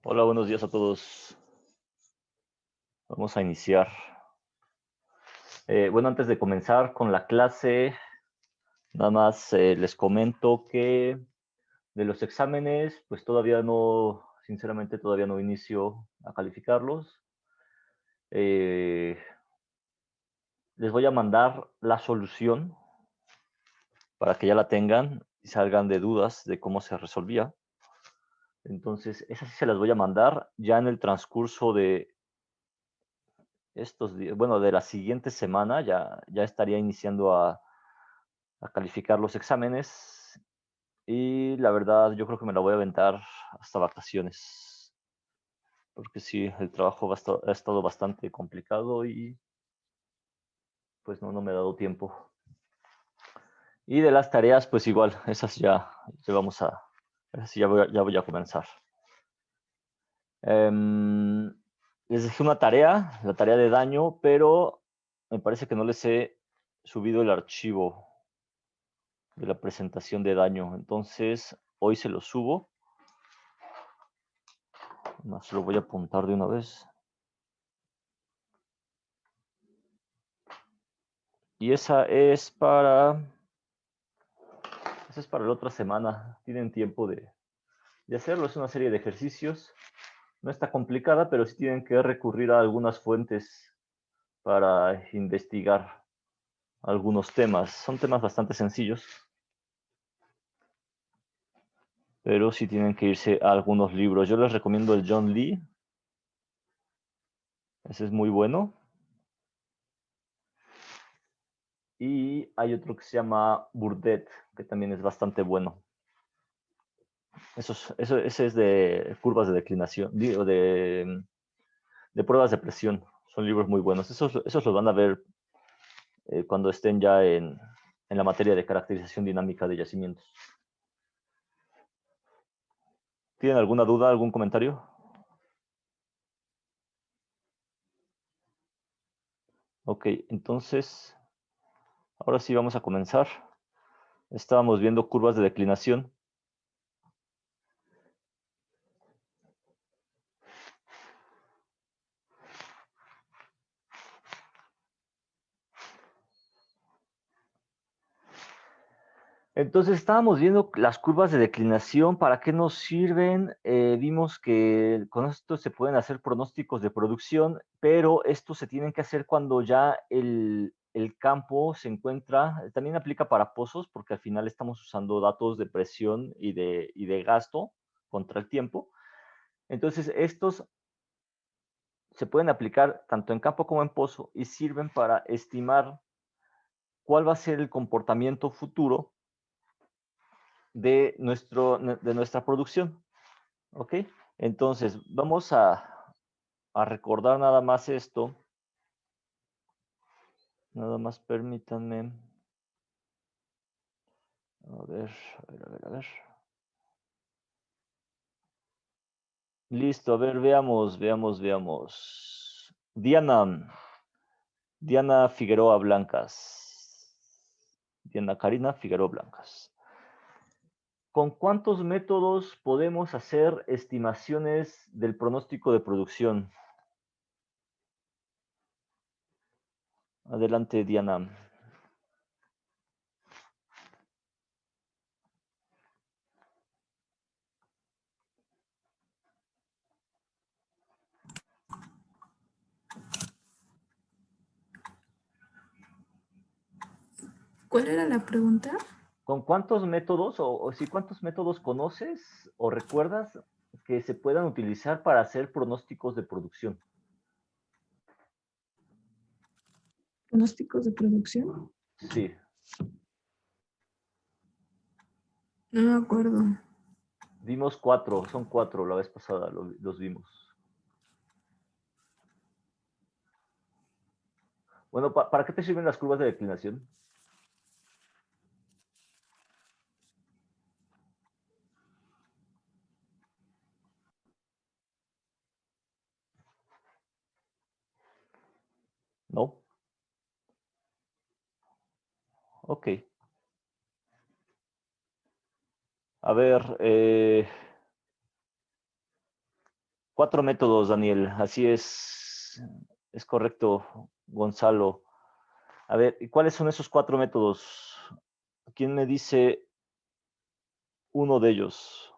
Hola, buenos días a todos. Vamos a iniciar. Bueno, antes de comenzar con la clase, nada más les comento que de los exámenes, pues todavía no, sinceramente todavía no inicio a calificarlos. Les voy a mandar la solución para que ya la tengan y salgan de dudas de cómo se resolvía. Entonces, esas sí se las voy a mandar ya en el transcurso de estos días, bueno, de la siguiente semana, ya estaría iniciando a calificar los exámenes y la verdad yo creo que me la voy a aventar hasta vacaciones, porque sí, el trabajo ha estado bastante complicado y pues no me ha dado tiempo. Y de las tareas, pues igual, esas ya voy a comenzar. Les dejé una tarea, la tarea de daño, pero me parece que no les he subido el archivo de la presentación de daño. Entonces, hoy se lo subo. Más lo voy a apuntar de una vez. Y esa es para la otra semana. Tienen tiempo de hacerlo. Es una serie de ejercicios. No está complicada, pero sí tienen que recurrir a algunas fuentes para investigar algunos temas. Son temas bastante sencillos, pero sí tienen que irse a algunos libros. Yo les recomiendo el John Lee. Ese es muy bueno. Y hay otro que se llama Burdett, que también es bastante bueno. Ese es de curvas de declinación, digo, de pruebas de presión. Son libros muy buenos. Esos los van a ver cuando estén ya en la materia de caracterización dinámica de yacimientos. ¿Tienen alguna duda, algún comentario? Ok, entonces, ahora sí vamos a comenzar. Estábamos viendo curvas de declinación. Entonces estábamos viendo las curvas de declinación, ¿para qué nos sirven? Vimos que con esto se pueden hacer pronósticos de producción, pero estos se tienen que hacer cuando ya el campo se encuentra, también aplica para pozos, porque al final estamos usando datos de presión y de gasto contra el tiempo. Entonces estos se pueden aplicar tanto en campo como en pozo y sirven para estimar cuál va a ser el comportamiento futuro de nuestra producción. ¿Ok? Entonces, vamos a recordar nada más esto. Nada más permítanme. A ver, a ver. Listo, a ver, veamos. Diana Figueroa Blancas. Diana Karina Figueroa Blancas. ¿Con cuántos métodos podemos hacer estimaciones del pronóstico de producción? Adelante, Diana. ¿Cuál era la pregunta? ¿Con cuántos métodos o si cuántos métodos conoces o recuerdas que se puedan utilizar para hacer pronósticos de producción? ¿Pronósticos de producción? Sí, No me acuerdo. vimos cuatro, son cuatro, la vez pasada los vimos. Bueno, ¿para qué te sirven las curvas de declinación? ¿No? Ok. A ver, 4 métodos, Daniel. Así es correcto, Gonzalo. A ver, ¿y cuáles son esos 4 métodos? ¿Quién me dice uno de ellos?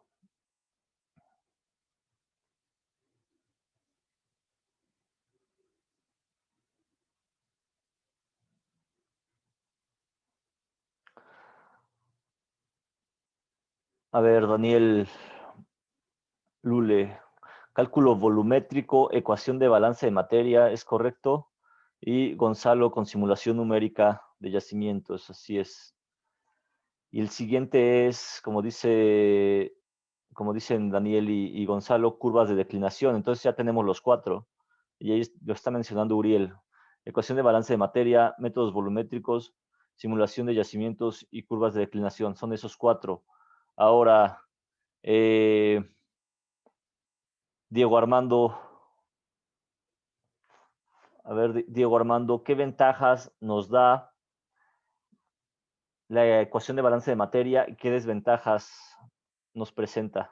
A ver, Daniel Lule, cálculo volumétrico, ecuación de balance de materia, ¿es correcto? Y Gonzalo con simulación numérica de yacimientos, así es. Y el siguiente es, como dicen Daniel y Gonzalo, curvas de declinación. Entonces ya tenemos los 4. Y ahí lo está mencionando Uriel. Ecuación de balance de materia, métodos volumétricos, simulación de yacimientos y curvas de declinación. Son esos 4. Ahora, Diego Armando, a ver, Diego Armando, ¿qué ventajas nos da la ecuación de balance de materia y qué desventajas nos presenta?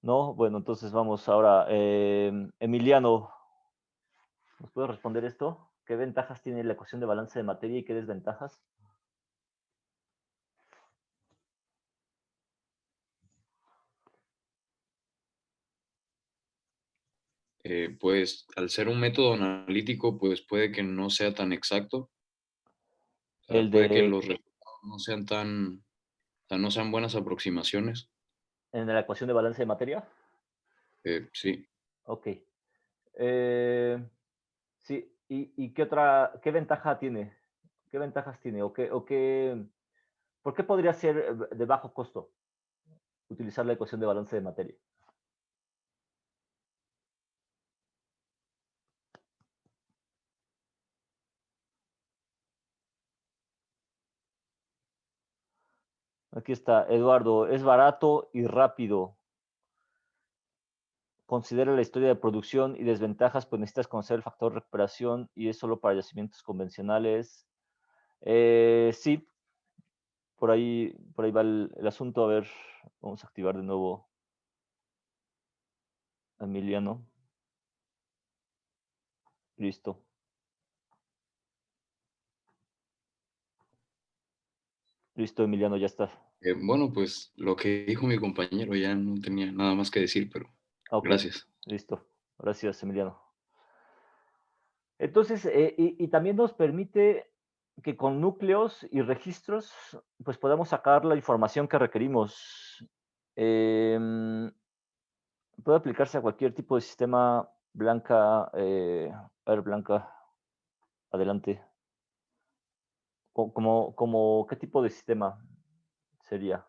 ¿No? Bueno, entonces vamos ahora. Emiliano, ¿nos puede responder esto? ¿Qué ventajas tiene la ecuación de balance de materia y qué desventajas? Pues al ser un método analítico, pues puede que no sea tan exacto. O sea, El puede que de los resultados no sean o sea, no sean buenas aproximaciones. en la ecuación de balance de materia. Sí. Ok. Sí, ¿y qué ventaja tiene? ¿Qué ventajas tiene? ¿Por qué podría ser de bajo costo utilizar la ecuación de balance de materia? Aquí está, Eduardo, es barato y rápido. Considera la historia de producción y desventajas, pues necesitas conocer el factor de recuperación y es solo para yacimientos convencionales. Sí, por ahí va el asunto. A ver, vamos a activar de nuevo a Emiliano. Listo. Listo, Emiliano, ya está. Bueno, pues lo que dijo mi compañero ya no tenía nada más que decir, pero Ok, gracias. listo. Gracias, Emiliano. Entonces, y también nos permite que con núcleos y registros, pues podamos sacar la información que requerimos. Puede aplicarse a cualquier tipo de sistema. Blanca, a ver, Blanca, adelante. ¿Qué tipo de sistema sería?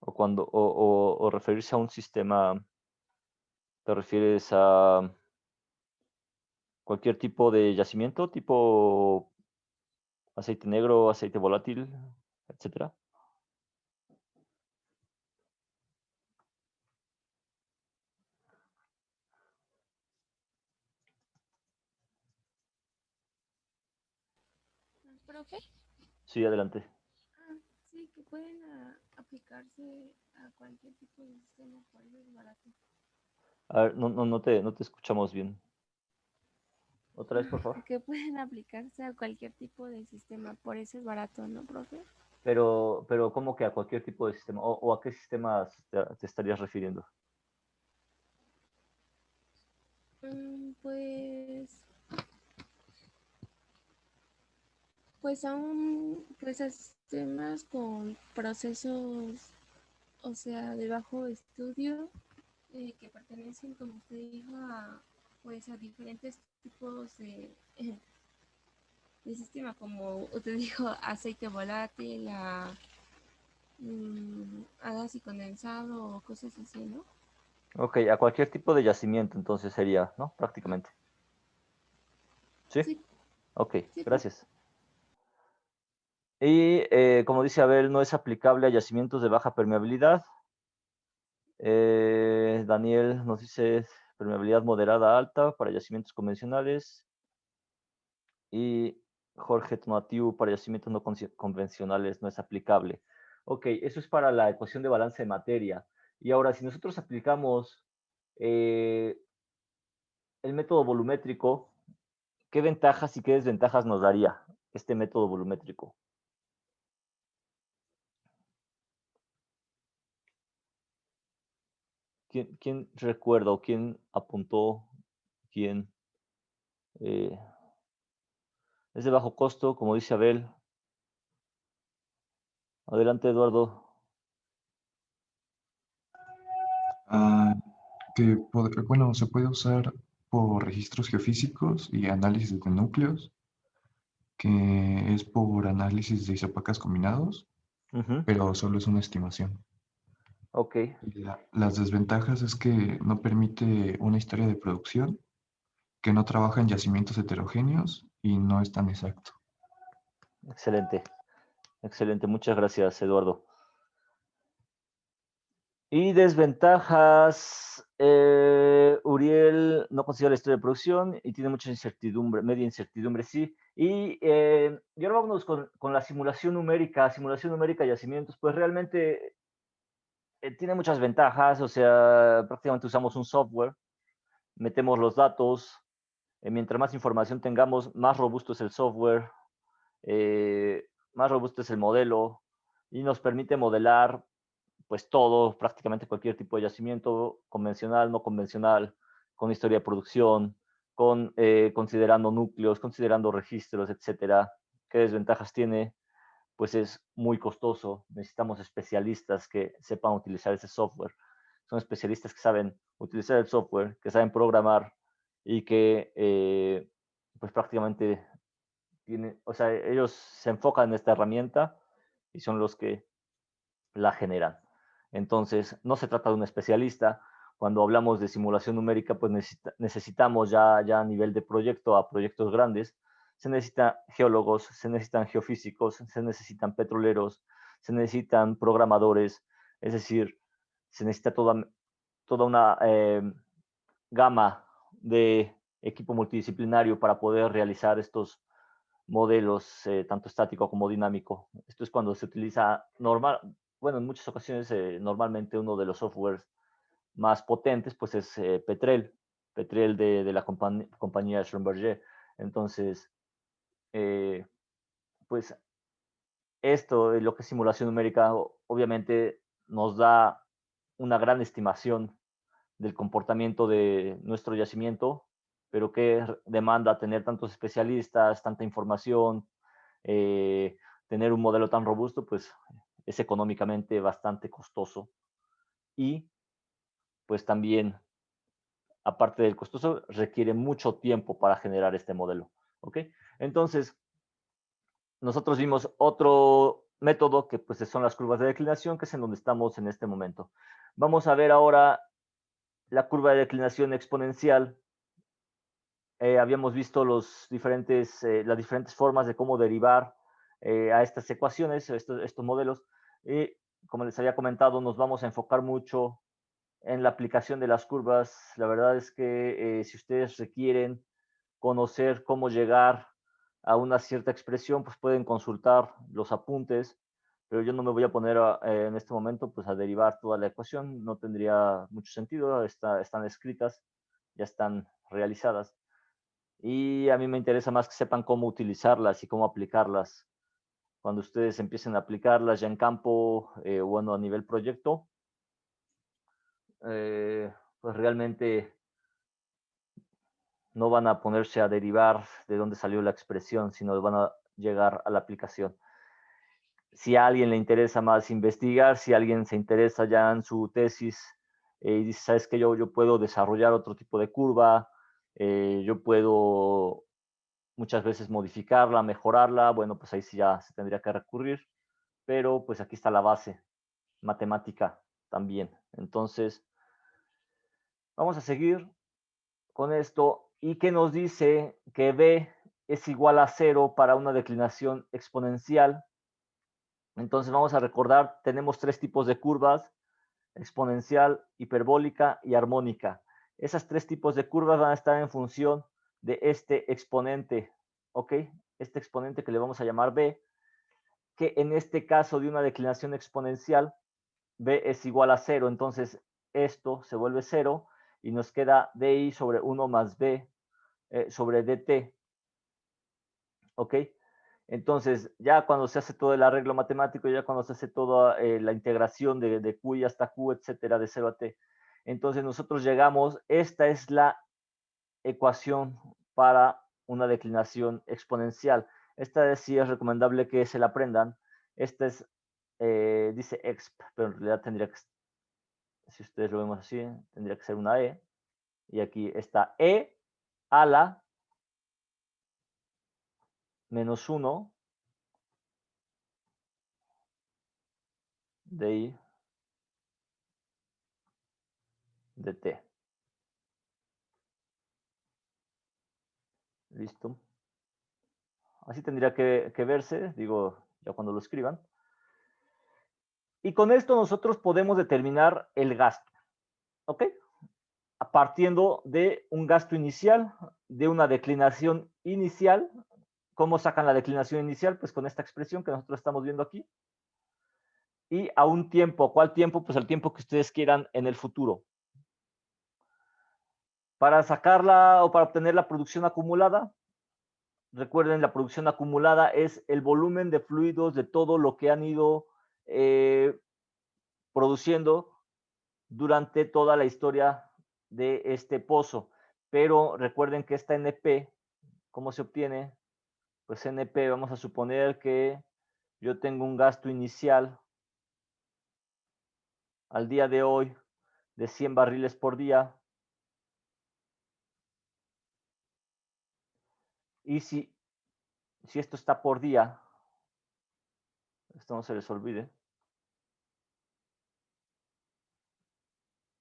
O referirse a un sistema, ¿te refieres a cualquier tipo de yacimiento, tipo aceite negro, aceite volátil, etcétera? ¿Profe? Sí, adelante. Sí, que pueden aplicarse a cualquier tipo de sistema, por eso es barato. A ver, no te escuchamos bien. Otra vez, por favor. Que pueden aplicarse a cualquier tipo de sistema, por eso es barato, ¿no, profe? Pero ¿cómo que a cualquier tipo de sistema? ¿O a qué sistemas te estarías refiriendo? Pues, pues aún, pues a sistemas con procesos, o sea, de bajo estudio, que pertenecen, como usted dijo, pues a diferentes tipos de sistema, como usted dijo, aceite volátil, a gas y condensado o cosas así, ¿no? Ok, a cualquier tipo de yacimiento entonces sería, ¿no? Prácticamente. ¿Sí? Sí, Ok, sí, pues. gracias. Y como dice Abel, no es aplicable a yacimientos de baja permeabilidad. Daniel nos dice permeabilidad moderada alta para yacimientos convencionales. Y Jorge Tonatiu para yacimientos no convencionales no es aplicable. Ok, eso es para la ecuación de balance de materia. Y ahora, si nosotros aplicamos el método volumétrico, ¿qué ventajas y qué desventajas nos daría este método volumétrico? ¿Quién recuerda o quién apuntó? ¿Quién? Eh, es de bajo costo, como dice Abel. Adelante, Eduardo. Ah, bueno, se puede usar por registros geofísicos y análisis de núcleos, que es por análisis de isopacas combinados, pero solo es una estimación. Ok, Y las desventajas es que no permite una historia de producción, que no trabaja en yacimientos heterogéneos y no es tan exacto. excelente. Excelente, muchas gracias, Eduardo. Y desventajas, Uriel no considera la historia de producción y tiene mucha incertidumbre, media incertidumbre, sí. Y ahora vámonos con la simulación numérica de yacimientos, pues realmente tiene muchas ventajas, o sea, prácticamente usamos un software, metemos los datos, mientras más información tengamos, más robusto es el software, más robusto es el modelo y nos permite modelar pues todo, prácticamente cualquier tipo de yacimiento, convencional, no convencional, con historia de producción, considerando núcleos, considerando registros, etcétera. ¿Qué desventajas tiene? Pues es muy costoso. Necesitamos especialistas que sepan utilizar ese software. Son especialistas que saben utilizar el software, que saben programar y que pues prácticamente tienen, o sea, ellos se enfocan en esta herramienta y son los que la generan. Entonces, no se trata de un especialista. Cuando hablamos de simulación numérica, pues necesitamos ya a nivel de proyecto, a proyectos grandes, se necesitan geólogos, se necesitan geofísicos, se necesitan petroleros, se necesitan programadores, es decir, se necesita toda una gama de equipo multidisciplinario para poder realizar estos modelos, tanto estático como dinámico. Esto es cuando se utiliza bueno, en muchas ocasiones, normalmente uno de los softwares más potentes, pues es Petrel de la compañía Schlumberger. Entonces, eh, pues esto, lo que es simulación numérica, obviamente nos da una gran estimación del comportamiento de nuestro yacimiento, pero que demanda tener tantos especialistas, tanta información, eh, tener un modelo tan robusto, pues es económicamente bastante costoso y pues también, aparte del costoso, requiere mucho tiempo para generar este modelo. ¿Ok? Entonces, nosotros vimos otro método que pues son las curvas de declinación, que es en donde estamos en este momento. Vamos a ver ahora la curva de declinación exponencial. Habíamos visto las diferentes formas de cómo derivar a estas ecuaciones, estos modelos. Y como les había comentado, nos vamos a enfocar mucho en la aplicación de las curvas. La verdad es que si ustedes requieren conocer cómo llegar a una cierta expresión, pues pueden consultar los apuntes, pero yo no me voy a poner en este momento pues a derivar toda la ecuación, no tendría mucho sentido, están escritas, ya están realizadas. Y a mí me interesa más que sepan cómo utilizarlas y cómo aplicarlas. Cuando ustedes empiecen a aplicarlas ya en campo, bueno, a nivel proyecto, pues realmente no van a ponerse a derivar de dónde salió la expresión, sino van a llegar a la aplicación. Si a alguien le interesa más investigar, si alguien se interesa ya en su tesis y dice, sabes que yo puedo desarrollar otro tipo de curva, yo puedo muchas veces modificarla, mejorarla, bueno, pues ahí sí ya se tendría que recurrir, pero pues aquí está la base matemática también. Entonces, Vamos a seguir con esto. ¿Y qué nos dice? Que B es igual a 0 para una declinación exponencial. Entonces vamos a recordar, tenemos 3 tipos de curvas: exponencial, hiperbólica y armónica. Esas 3 tipos de curvas van a estar en función de este exponente, ¿ok? Este exponente que le vamos a llamar B, que en este caso de una declinación exponencial, B es igual a 0. Entonces esto se vuelve 0 y nos queda DI sobre 1 más B sobre DT, ¿ok? Entonces, ya cuando se hace todo el arreglo matemático, ya cuando se hace toda la integración de Q y hasta Q, etcétera, de 0 a T, entonces nosotros llegamos, esta es la ecuación para una declinación exponencial. Esta sí es recomendable que se la aprendan. Esta es, dice exp, pero en realidad tendría que, si ustedes lo vemos así, tendría que ser una E. Y aquí está E a la menos 1 de I de T. Listo. Así tendría que verse, digo, ya cuando lo escriban. Y con esto nosotros podemos determinar el gasto, ¿ok? Partiendo de un gasto inicial, de una declinación inicial. ¿Cómo sacan la declinación inicial? Pues con esta expresión que nosotros estamos viendo aquí. Y a un tiempo. ¿Cuál tiempo? Pues al tiempo que ustedes quieran en el futuro. Para sacarla o para obtener la producción acumulada, recuerden, la producción acumulada es el volumen de fluidos de todo lo que han ido produciendo durante toda la historia de este pozo. Pero recuerden que esta NP, ¿cómo se obtiene? Pues NP, vamos a suponer que yo tengo un gasto inicial al día de hoy de 100 barriles por día. Y si esto está por día, esto no se les olvide,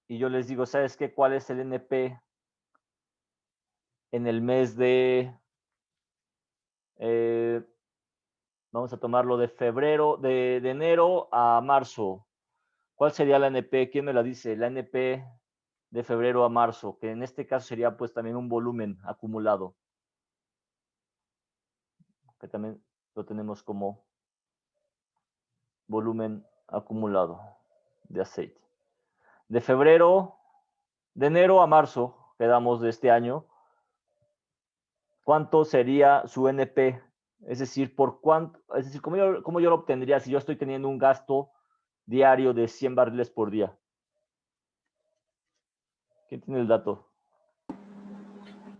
y yo les digo, ¿sabes qué? ¿Cuál es el NP en el mes de, vamos a tomarlo de febrero, de enero a marzo? ¿Cuál sería la NP? ¿Quién me la dice? La NP de febrero a marzo, que en este caso sería pues también un volumen acumulado, que también lo tenemos como volumen acumulado de aceite. De enero a marzo, quedamos de este año, ¿cuánto sería su NP? Es decir, por cuánto, es decir, ¿cómo yo lo obtendría si yo estoy teniendo un gasto diario de 100 barriles por día? ¿Quién tiene el dato?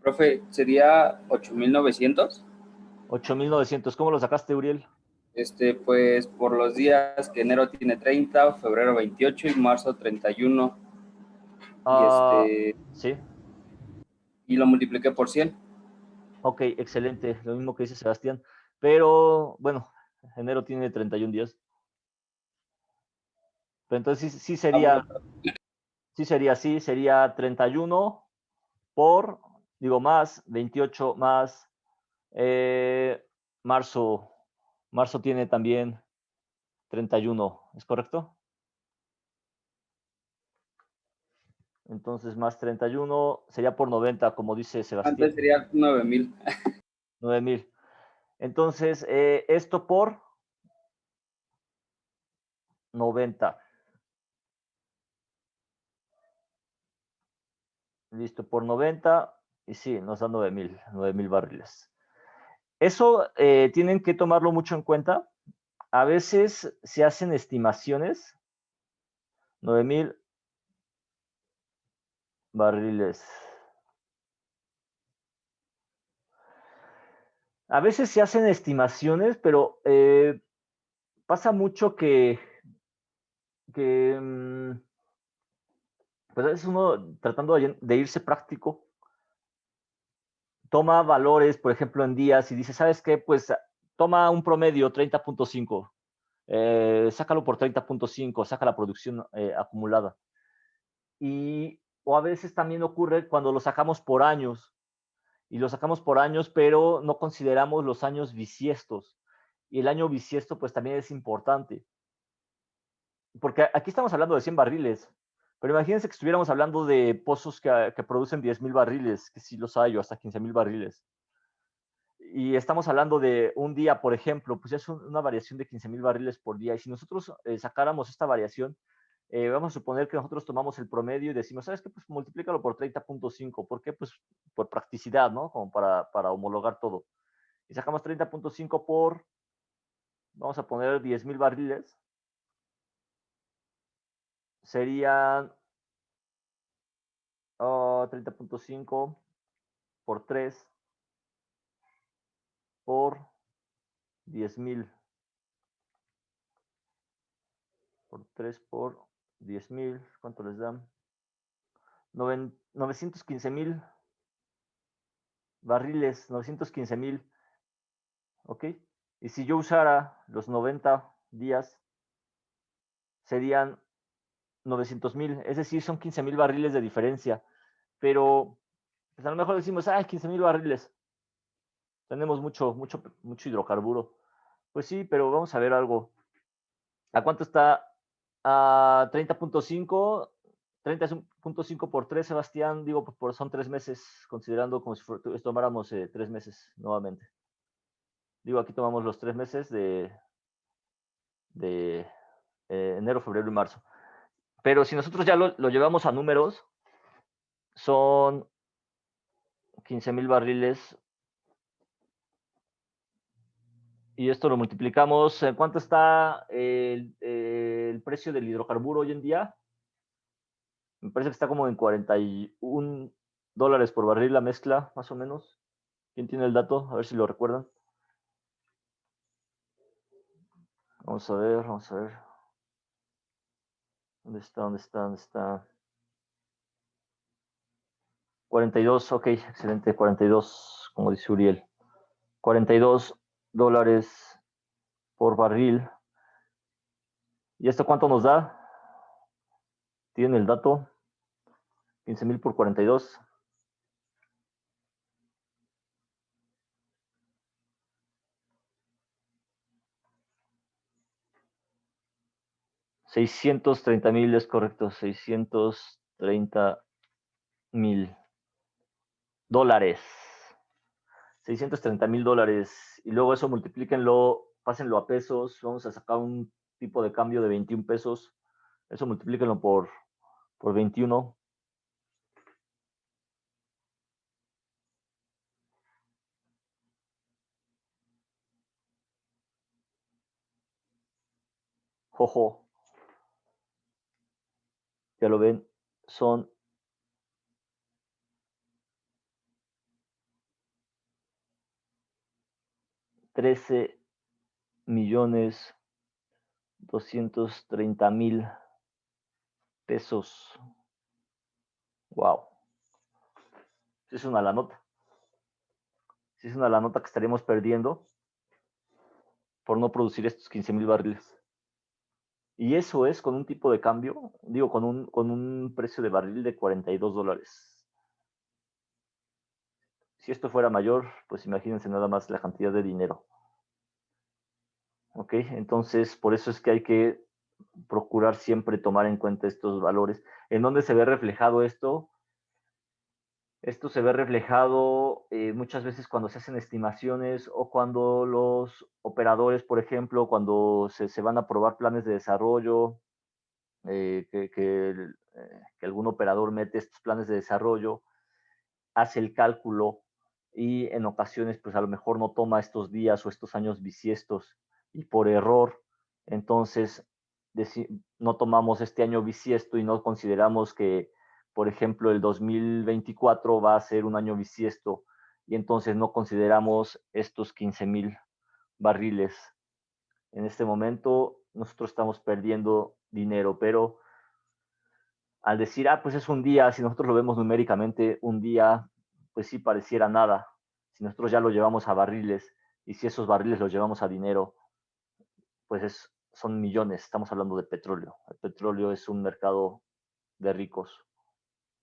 Profe, sería 8,900. 8,900. ¿Cómo lo sacaste, Uriel? Pues por los días que enero tiene 30, febrero 28 y marzo 31. Sí. Y lo multipliqué por 100. Ok, excelente. Lo mismo que dice Sebastián. Pero, bueno, enero tiene 31 días. Pero entonces sí sería, así, sería 31 por, digo, más 28 más marzo. Marzo tiene también 31, ¿es correcto? Entonces más 31 sería por 90, como dice Sebastián. Antes sería 9,000. 9,000. Entonces, esto por 90. Listo, por 90. Y sí, nos da 9,000 barriles. Eso tienen que tomarlo mucho en cuenta. A veces se hacen estimaciones. 9,000 barriles. A veces se hacen estimaciones, pero pasa mucho que pues a veces uno, tratando de irse práctico, toma valores, por ejemplo, en días y dice, ¿sabes qué? Pues toma un promedio 30.5, sácalo por 30.5, saca la producción acumulada. Y O a veces también ocurre cuando lo sacamos por años. Y lo sacamos por años, pero no consideramos los años bisiestos. Y el año bisiesto pues también es importante. Porque aquí estamos hablando de 100 barriles. Pero imagínense que estuviéramos hablando de pozos que producen 10,000 barriles, que sí los hay, o hasta 15,000 barriles. Y estamos hablando de un día, por ejemplo, pues es una variación de 15,000 barriles por día. Y si nosotros sacáramos esta variación, vamos a suponer que nosotros tomamos el promedio y decimos, ¿sabes qué? Pues multiplícalo por 30.5. ¿Por qué? Pues por practicidad, ¿no? Como para homologar todo. Y sacamos 30.5 por, vamos a poner 10,000 barriles. Serían 30.5 por 3 por 10,000. Por 3 por 10,000. ¿Cuánto les dan? 915,000 barriles. 915,000. ¿Ok? Y si yo usara los 90 días, serían 900,000. Es decir, son 15,000 barriles de diferencia. Pero pues a lo mejor decimos, 15,000 barriles. Tenemos mucho hidrocarburo. Pues sí, pero vamos a ver algo. ¿A cuánto está? A 30.5. 30.5 por 3, Sebastián. Digo, son 3 meses, considerando como si tomáramos 3 meses nuevamente. Digo, aquí tomamos los 3 meses de enero, febrero y marzo. Pero si nosotros ya lo llevamos a números, son 15,000 barriles. Y esto lo multiplicamos. ¿En cuánto está el precio del hidrocarburo hoy en día? Me parece que está como en 41 dólares por barril la mezcla, más o menos. ¿Quién tiene el dato? A ver si lo recuerdan. Vamos a ver, vamos a ver. ¿Dónde está? ¿Dónde está? ¿Dónde está? 42, ok, excelente, 42, como dice Uriel. 42 dólares por barril. ¿Y esto cuánto nos da? ¿Tienen el dato? 15,000 por 42. $630,000 es correcto, $630,000. $630,000. Y luego eso multiplíquenlo, pásenlo a pesos. Vamos a sacar un tipo de cambio de 21 pesos. Eso multiplíquenlo por 21. Jojo. Ya lo ven, son $13,230,000 pesos. Wow. Es una la nota. Es una la nota que estaremos perdiendo por no producir estos 15,000 barriles. Y eso es con un tipo de cambio, digo, con un precio de barril de $42. Si esto fuera mayor, pues imagínense nada más la cantidad de dinero. ¿Ok? Entonces, por eso es que hay que procurar siempre tomar en cuenta estos valores. ¿En dónde se ve reflejado esto? Esto se ve reflejado muchas veces cuando se hacen estimaciones o cuando los operadores, por ejemplo, cuando se van a aprobar planes de desarrollo, que algún operador mete estos planes de desarrollo, hace el cálculo y en ocasiones pues a lo mejor no toma estos días o estos años bisiestos y por error entonces no tomamos este año bisiesto y no consideramos que, por ejemplo, el 2024 va a ser un año bisiesto y entonces no consideramos estos 15,000 barriles. En este momento nosotros estamos perdiendo dinero, pero al decir, pues es un día, si nosotros lo vemos numéricamente, un día, pues sí pareciera nada. Si nosotros ya lo llevamos a barriles y si esos barriles los llevamos a dinero, pues son millones. Estamos hablando de petróleo. El petróleo es un mercado de ricos.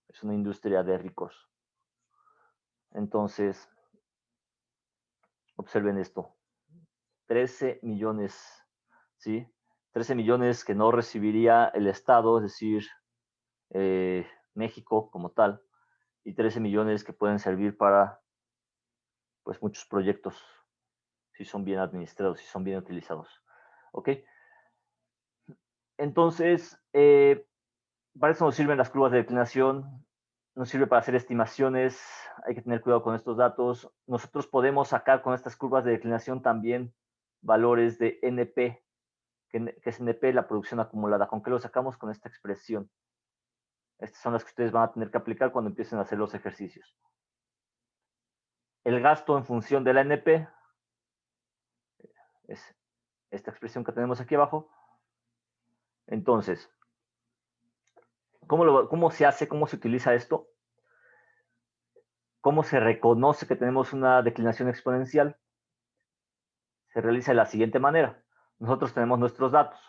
Es una industria de ricos. Entonces, observen esto. 13 millones, ¿sí? 13 millones que no recibiría el Estado, es decir, México como tal, y 13 millones que pueden servir para, pues, muchos proyectos, si son bien administrados, si son bien utilizados. ¿Ok? Entonces, para eso nos sirven las curvas de declinación, nos sirve para hacer estimaciones, hay que tener cuidado con estos datos. Nosotros podemos sacar con estas curvas de declinación también valores de NP, que es NP, la producción acumulada. ¿Con qué lo sacamos? Con esta expresión. Estas son las que ustedes van a tener que aplicar cuando empiecen a hacer los ejercicios. El gasto en función de la NP es esta expresión que tenemos aquí abajo. Entonces, ¿cómo se hace? ¿Cómo se utiliza esto? ¿Cómo se reconoce que tenemos una declinación exponencial? Se realiza de la siguiente manera. Nosotros tenemos nuestros datos.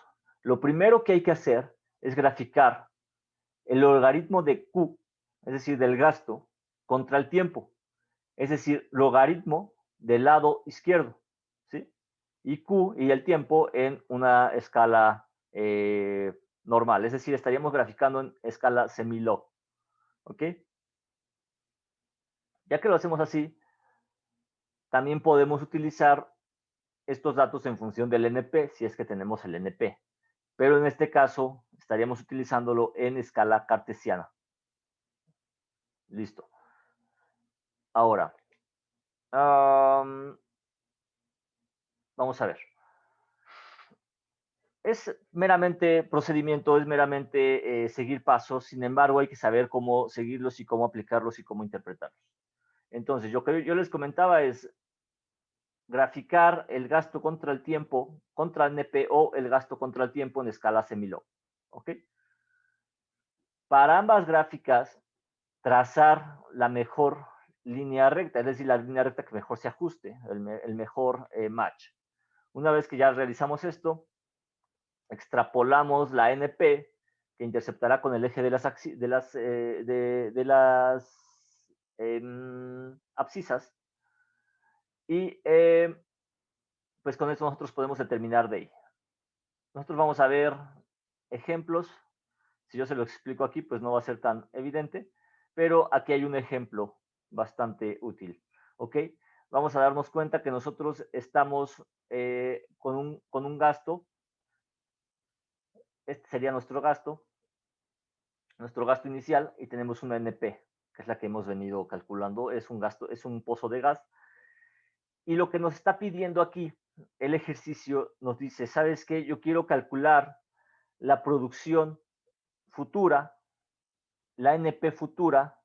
Lo primero que hay que hacer es graficar el logaritmo de Q, es decir, del gasto, contra el tiempo. Es decir, logaritmo del lado izquierdo, ¿sí? Y Q y el tiempo en una escala normal. Es decir, estaríamos graficando en escala semilog. ¿Ok? Ya que lo hacemos así, también podemos utilizar estos datos en función del NP, si es que tenemos el NP. Pero en este caso, estaríamos utilizándolo en escala cartesiana. Listo. Ahora, vamos a ver. Es meramente procedimiento, es meramente seguir pasos, sin embargo hay que saber cómo seguirlos y cómo aplicarlos y cómo interpretarlos. Entonces, yo les comentaba es graficar el gasto contra el tiempo, contra el NP o el gasto contra el tiempo en escala semilog. ¿Ok? Para ambas gráficas, trazar la mejor línea recta, es decir, la línea recta que mejor se ajuste, el mejor match. Una vez que ya realizamos esto, extrapolamos la NP, que interceptará con el eje de las abscisas, y pues con eso nosotros podemos determinar de ahí. Nosotros vamos a ver ejemplos. Si yo se lo explico aquí, pues no va a ser tan evidente, pero aquí hay un ejemplo bastante útil. ¿Ok? Vamos a darnos cuenta que nosotros estamos con un gasto. Este sería nuestro gasto inicial, y tenemos una NP, que es la que hemos venido calculando. Es un gasto, es un pozo de gas. Y lo que nos está pidiendo aquí el ejercicio nos dice, ¿sabes qué? Yo quiero calcular la producción futura, la NP futura,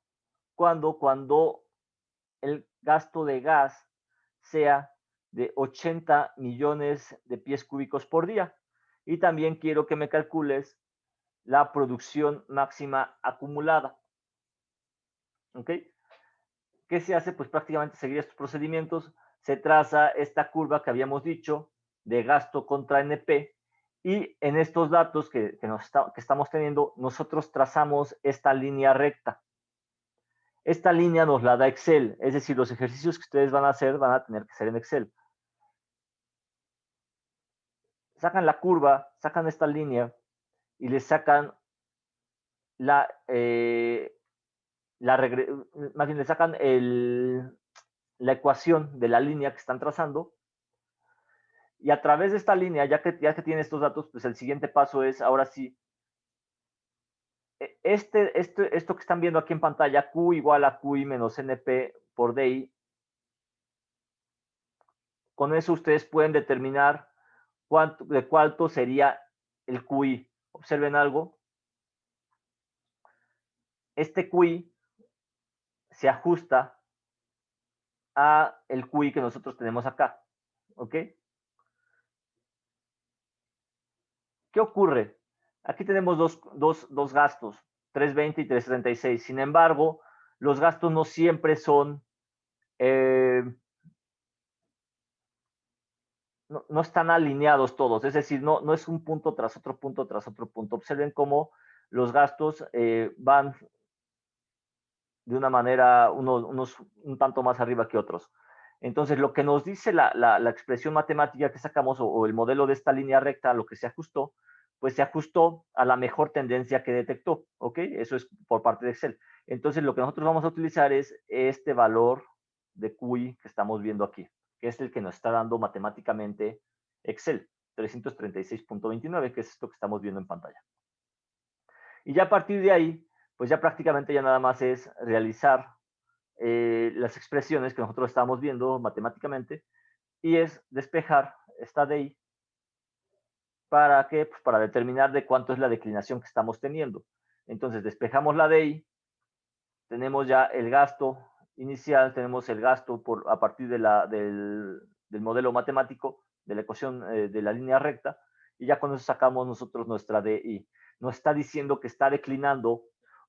cuando el gasto de gas sea de 80 millones de pies cúbicos por día. Y también quiero que me calcules la producción máxima acumulada. ¿Ok? ¿Qué se hace? Pues prácticamente seguir estos procedimientos. Se traza esta curva que habíamos dicho de gasto contra NP, y en estos datos que estamos teniendo, nosotros trazamos esta línea recta. Esta línea nos la da Excel, es decir, los ejercicios que ustedes van a hacer van a tener que ser en Excel. Sacan la curva, sacan esta línea y le sacan más bien le sacan la ecuación de la línea que están trazando, y a través de esta línea, ya que tiene estos datos, pues el siguiente paso es, ahora sí, esto que están viendo aquí en pantalla, Q igual a QI menos NP por DI, con eso ustedes pueden determinar cuánto sería el QI. Observen algo. Este QI se ajusta a el QI que nosotros tenemos acá. ¿Ok? ¿Qué ocurre? Aquí tenemos dos gastos, 320 y 336. Sin embargo, los gastos no siempre son, no están alineados todos. Es decir, no es un punto tras otro punto tras otro punto. Observen cómo los gastos van de una manera, unos un tanto más arriba que otros. Entonces, lo que nos dice la expresión matemática que sacamos o el modelo de esta línea recta, lo que se ajustó, pues se ajustó a la mejor tendencia que detectó, ¿ok? Eso es por parte de Excel. Entonces, lo que nosotros vamos a utilizar es este valor de QI que estamos viendo aquí, que es el que nos está dando matemáticamente Excel, 336.29, que es esto que estamos viendo en pantalla. Y ya a partir de ahí, pues ya prácticamente ya nada más es realizar las expresiones que nosotros estamos viendo matemáticamente y es despejar esta DI. ¿Para qué? Pues para determinar de cuánto es la declinación que estamos teniendo. Entonces despejamos la DI, tenemos ya el gasto inicial, tenemos el gasto a partir de del modelo matemático, de la ecuación de la línea recta, y ya con eso sacamos nosotros nuestra DI. Nos está diciendo que está declinando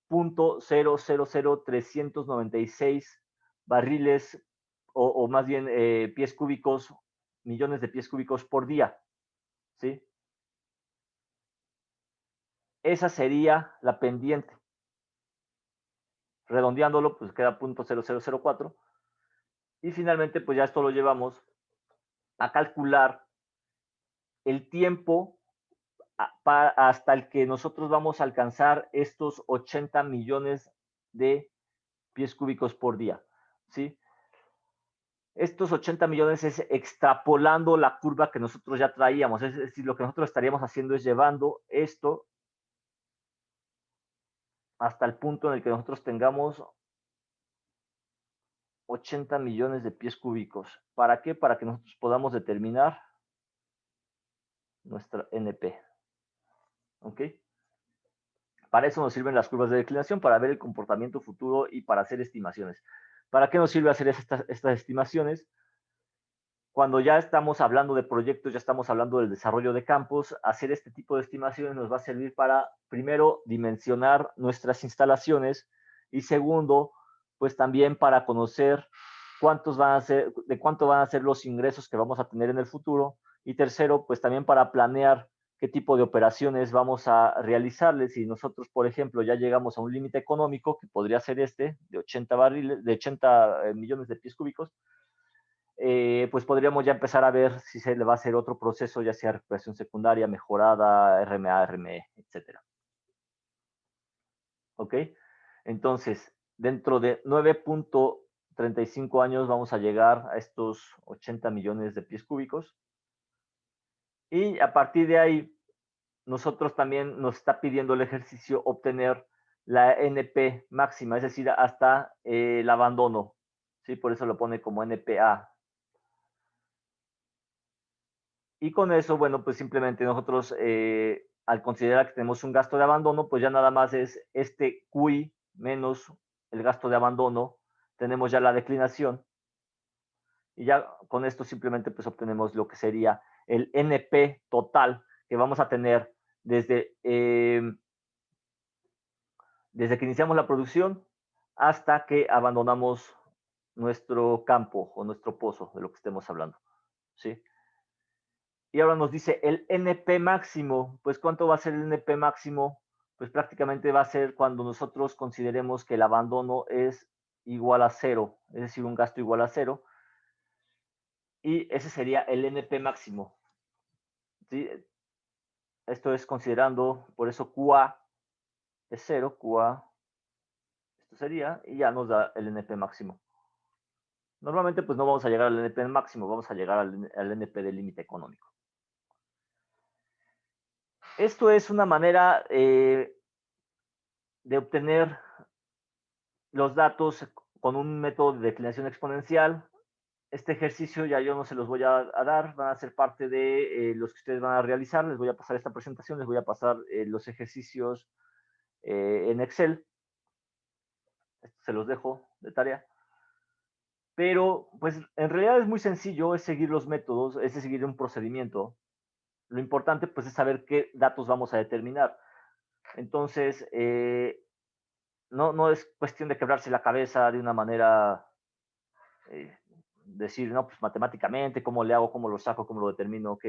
0.000396 barriles, o más bien pies cúbicos, millones de pies cúbicos por día, ¿sí? Esa sería la pendiente. Redondeándolo, pues queda 0.0004. Y finalmente, pues ya esto lo llevamos a calcular el tiempo hasta el que nosotros vamos a alcanzar estos 80 millones de pies cúbicos por día, ¿sí? Estos 80 millones es extrapolando la curva que nosotros ya traíamos, es decir, lo que nosotros estaríamos haciendo es llevando esto hasta el punto en el que nosotros tengamos 80 millones de pies cúbicos. ¿Para qué? Para que nosotros podamos determinar nuestra NP. ¿Ok? Para eso nos sirven las curvas de declinación, para ver el comportamiento futuro y para hacer estimaciones. ¿Para qué nos sirve hacer estas estimaciones? Cuando ya estamos hablando de proyectos, ya estamos hablando del desarrollo de campos, hacer este tipo de estimaciones nos va a servir para, primero, dimensionar nuestras instalaciones y segundo, pues también para conocer cuántos van a ser, de cuánto van a ser los ingresos que vamos a tener en el futuro y tercero, pues también para planear qué tipo de operaciones vamos a realizarles. Si nosotros, por ejemplo, ya llegamos a un límite económico, que podría ser este, de 80 barriles, de 80 millones de pies cúbicos, pues podríamos ya empezar a ver si se le va a hacer otro proceso, ya sea recuperación secundaria, mejorada, RMA, RME, etc. ¿Ok? Entonces, dentro de 9.35 años vamos a llegar a estos 80 millones de pies cúbicos. Y a partir de ahí, nosotros también nos está pidiendo el ejercicio obtener la NP máxima, es decir, hasta el abandono. ¿Sí? Por eso lo pone como NPA. Y con eso, bueno, pues simplemente nosotros, al considerar que tenemos un gasto de abandono, pues ya nada más es este QI menos el gasto de abandono. Tenemos ya la declinación. Y ya con esto simplemente pues obtenemos lo que sería el NP total que vamos a tener desde, desde que iniciamos la producción hasta que abandonamos nuestro campo o nuestro pozo, de lo que estemos hablando. ¿Sí? Y ahora nos dice el NP máximo. Pues ¿cuánto va a ser el NP máximo? Pues prácticamente va a ser cuando nosotros consideremos que el abandono es igual a cero, es decir, un gasto igual a cero. Y ese sería el NP máximo. ¿Sí? Esto es considerando, por eso QA es cero, QA, esto sería, y ya nos da el NP máximo. Normalmente pues no vamos a llegar al NP máximo, vamos a llegar al NP del límite económico. Esto es una manera de obtener los datos con un método de declinación exponencial. Este ejercicio ya yo no se los voy a dar, van a ser parte de los que ustedes van a realizar. Les voy a pasar esta presentación, les voy a pasar los ejercicios en Excel. Esto se los dejo de tarea. Pero, pues, en realidad es muy sencillo, es seguir los métodos, es seguir un procedimiento. Lo importante, pues, es saber qué datos vamos a determinar. Entonces, no es cuestión de quebrarse la cabeza de una manera, decir, no, pues matemáticamente, cómo le hago, cómo lo saco, cómo lo determino, ok.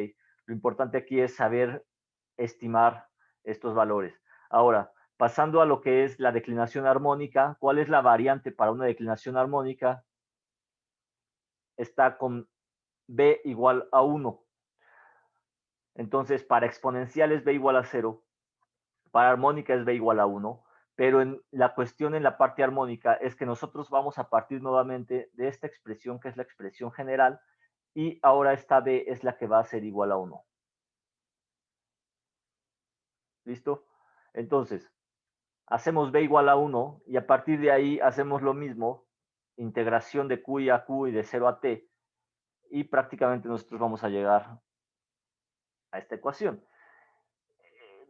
Lo importante aquí es saber estimar estos valores. Ahora, Pasando a lo que es la declinación armónica, ¿cuál es la variante para una declinación armónica? Está con b igual a 1. Entonces, para exponencial es b igual a 0, para armónica es b igual a 1, pero la cuestión en la parte armónica es que nosotros vamos a partir nuevamente de esta expresión que es la expresión general, y ahora esta b es la que va a ser igual a 1. ¿Listo? Entonces, hacemos b igual a 1 y a partir de ahí hacemos lo mismo, integración de q y a q y de 0 a t, y prácticamente nosotros vamos a llegar a esta ecuación.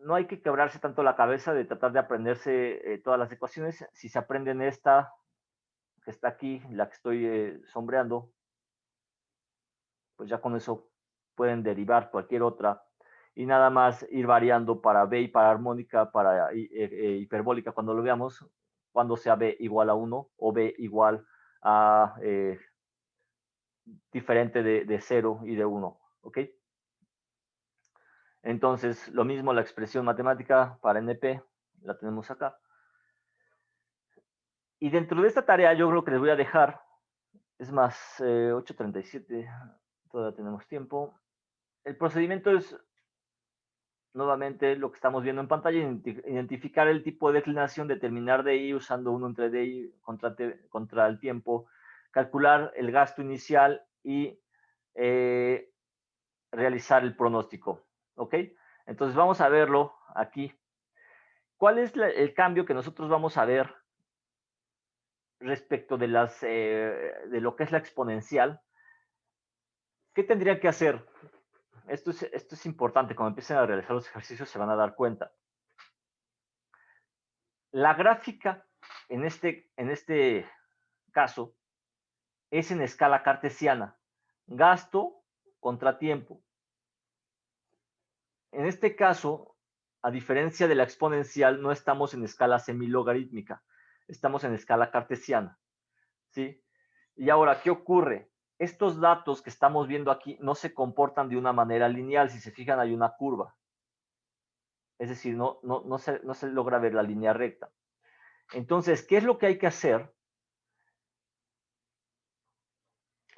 No hay que quebrarse tanto la cabeza de tratar de aprenderse todas las ecuaciones. Si se aprenden esta, que está aquí, la que estoy sombreando, pues ya con eso pueden derivar cualquier otra y nada más ir variando para b y para armónica, para hiperbólica cuando lo veamos, cuando sea b igual a 1 o b igual a diferente de 0 y de 1, ¿ok? Entonces, lo mismo la expresión matemática para NP, la tenemos acá. Y dentro de esta tarea yo creo que les voy a dejar, es más, 8:37, todavía tenemos tiempo. El procedimiento es, nuevamente, lo que estamos viendo en pantalla, identificar el tipo de declinación, determinar DI usando 1 entre DI contra el tiempo, calcular el gasto inicial y realizar el pronóstico, ¿ok? Entonces vamos a verlo aquí. ¿Cuál es el cambio que nosotros vamos a ver respecto de lo que es la exponencial? ¿Qué tendría que hacer? Esto es importante, cuando empiecen a realizar los ejercicios se van a dar cuenta. La gráfica en este caso es en escala cartesiana, gasto contra tiempo. En este caso, a diferencia de la exponencial, no estamos en escala semilogarítmica, estamos en escala cartesiana, ¿sí? Y ahora, ¿qué ocurre? Estos datos que estamos viendo aquí no se comportan de una manera lineal. Si se fijan, hay una curva. Es decir, no se logra ver la línea recta. Entonces, ¿qué es lo que hay que hacer?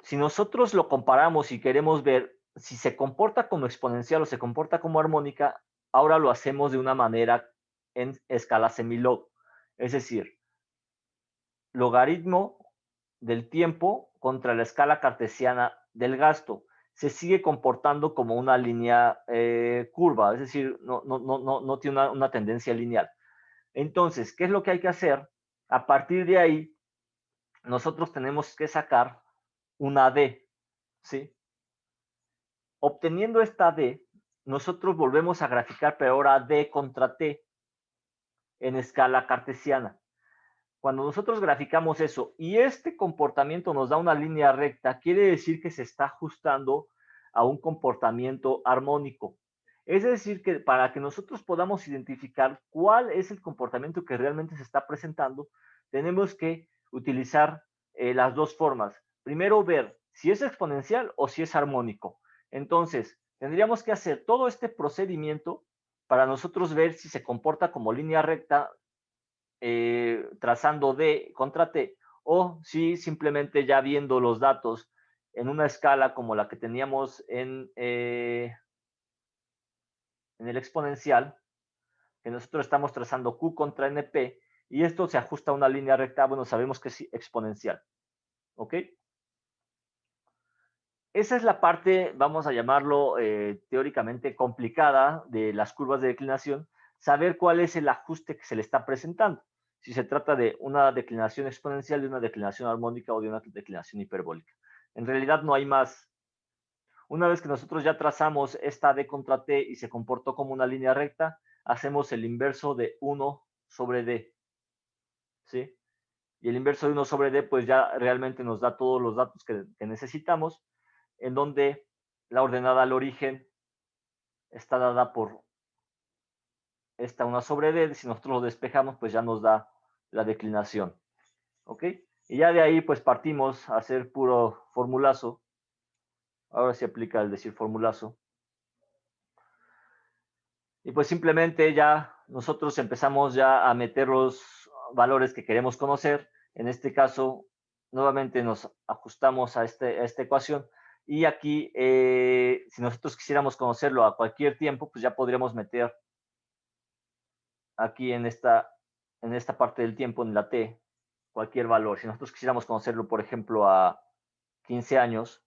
Si nosotros lo comparamos y queremos ver si se comporta como exponencial o se comporta como armónica, ahora lo hacemos de una manera en escala semilog. Es decir, logaritmo del tiempo contra la escala cartesiana del gasto. Se sigue comportando como una línea curva, es decir, no tiene una tendencia lineal. Entonces, ¿qué es lo que hay que hacer? A partir de ahí, nosotros tenemos que sacar una D, ¿sí? Obteniendo esta D, nosotros volvemos a graficar, pero ahora D contra T en escala cartesiana. Cuando nosotros graficamos eso y este comportamiento nos da una línea recta, quiere decir que se está ajustando a un comportamiento armónico. Es decir, que para que nosotros podamos identificar cuál es el comportamiento que realmente se está presentando, tenemos que utilizar las dos formas. Primero, ver si es exponencial o si es armónico. Entonces, tendríamos que hacer todo este procedimiento para nosotros ver si se comporta como línea recta, trazando D contra T, o si simplemente ya viendo los datos en una escala como la que teníamos en el exponencial, que nosotros estamos trazando Q contra NP, y esto se ajusta a una línea recta, bueno, sabemos que es exponencial. ¿Ok? Esa es la parte, vamos a llamarlo teóricamente complicada de las curvas de declinación, saber cuál es el ajuste que se le está presentando. Si se trata de una declinación exponencial, de una declinación armónica o de una declinación hiperbólica. En realidad no hay más. Una vez que nosotros ya trazamos esta D contra T y se comportó como una línea recta, hacemos el inverso de 1 sobre D. ¿Sí? Y el inverso de 1 sobre D, pues ya realmente nos da todos los datos que necesitamos, en donde la ordenada al origen está dada por esta 1 sobre D. Si nosotros lo despejamos, pues ya nos da la declinación. ¿Ok? Y ya de ahí, pues partimos a hacer puro formulazo. Ahora se aplica el decir formulazo. Y pues simplemente ya nosotros empezamos ya a meter los valores que queremos conocer. En este caso, nuevamente nos ajustamos a esta ecuación. Y aquí, si nosotros quisiéramos conocerlo a cualquier tiempo, pues ya podríamos meter aquí en esta parte del tiempo, en la t, cualquier valor. Si nosotros quisiéramos conocerlo, por ejemplo, a 15 años,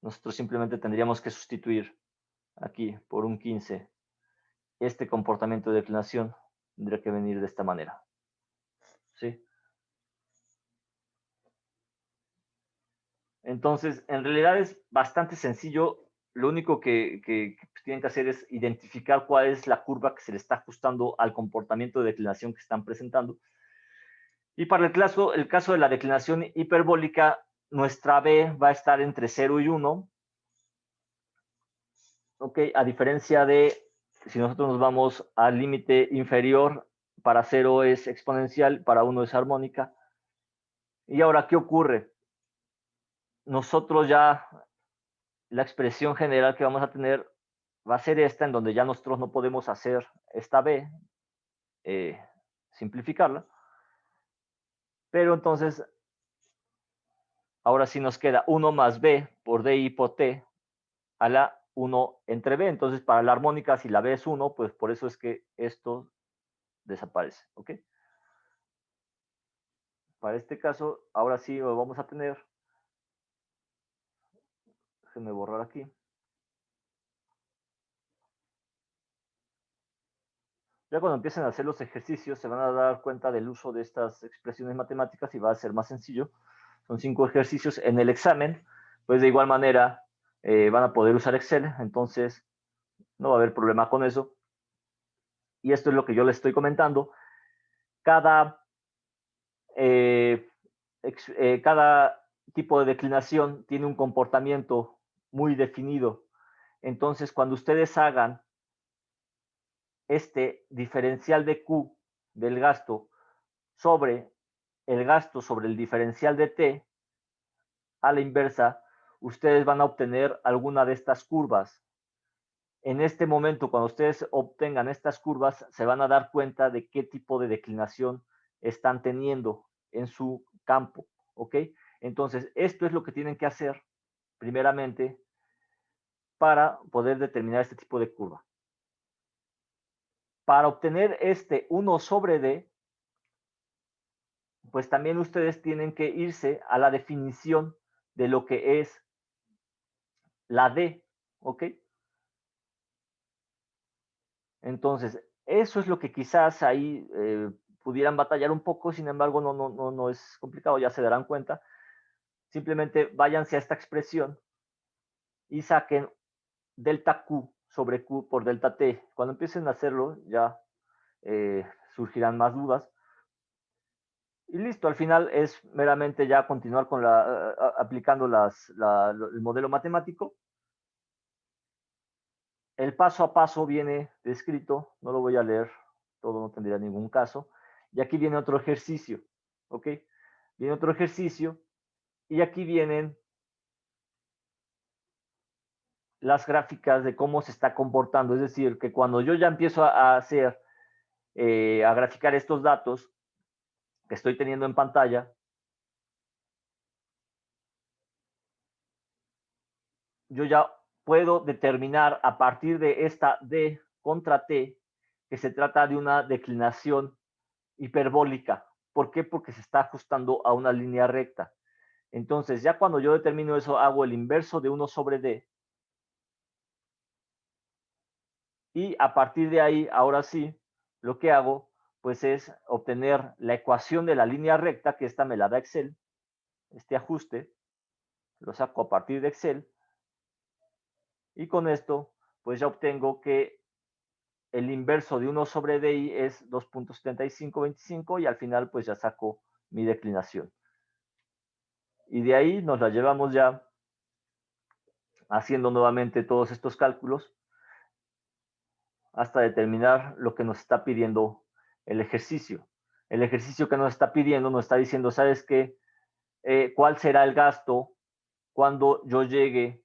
nosotros simplemente tendríamos que sustituir aquí por un 15. Este comportamiento de declinación tendría que venir de esta manera. ¿Sí? Entonces, en realidad es bastante sencillo. Lo único que tienen que hacer es identificar cuál es la curva que se le está ajustando al comportamiento de declinación que están presentando. Y para el caso de la declinación hiperbólica, nuestra B va a estar entre 0 y 1. ¿Ok? A diferencia de si nosotros nos vamos al límite inferior, para 0 es exponencial, para 1 es armónica. Y ahora, ¿qué ocurre? Nosotros ya, la expresión general que vamos a tener va a ser esta, en donde ya nosotros no podemos hacer esta B, simplificarla. Pero entonces, ahora sí nos queda 1 más B por DI por T a la 1 entre B. Entonces, para la armónica, si la B es 1, pues por eso es que esto desaparece. ¿Ok? Para este caso, ahora sí lo vamos a tener. Déjenme borrar aquí. Ya cuando empiecen a hacer los ejercicios, se van a dar cuenta del uso de estas expresiones matemáticas y va a ser más sencillo. Son 5 ejercicios en el examen. Pues de igual manera van a poder usar Excel, entonces no va a haber problema con eso. Y esto es lo que yo les estoy comentando. Cada tipo de declinación tiene un comportamiento muy definido. Entonces, cuando ustedes hagan este diferencial de Q del gasto sobre el gasto sobre el diferencial de T, a la inversa, ustedes van a obtener alguna de estas curvas. En este momento, cuando ustedes obtengan estas curvas, se van a dar cuenta de qué tipo de declinación están teniendo en su campo. ¿Ok? Entonces, esto es lo que tienen que hacer primeramente para poder determinar este tipo de curva. Para obtener este 1 sobre D, pues también ustedes tienen que irse a la definición de lo que es la D. ¿Ok? Entonces, eso es lo que quizás ahí pudieran batallar un poco, sin embargo, no es complicado, ya se darán cuenta. Simplemente váyanse a esta expresión y saquen delta Q sobre Q por delta T. Cuando empiecen a hacerlo, ya surgirán más dudas. Y listo, al final es meramente ya continuar con aplicando el modelo matemático. El paso a paso viene descrito, no lo voy a leer, todo no tendría ningún caso. Y aquí viene otro ejercicio, ¿ok? Viene otro ejercicio y aquí vienen las gráficas de cómo se está comportando. Es decir, que cuando yo ya empiezo a hacer, a graficar estos datos que estoy teniendo en pantalla, yo ya puedo determinar a partir de esta D contra T que se trata de una declinación hiperbólica. ¿Por qué? Porque se está ajustando a una línea recta. Entonces, ya cuando yo determino eso, hago el inverso de 1 sobre D. Y a partir de ahí, ahora sí, lo que hago, pues es obtener la ecuación de la línea recta, que esta me la da Excel. Este ajuste lo saco a partir de Excel. Y con esto, pues ya obtengo que el inverso de 1 sobre DI es 2.7525 y al final pues ya saco mi declinación. Y de ahí nos la llevamos ya haciendo nuevamente todos estos cálculos hasta determinar lo que nos está pidiendo el ejercicio. El ejercicio que nos está pidiendo nos está diciendo, ¿sabes qué? ¿Cuál será el gasto cuando yo llegue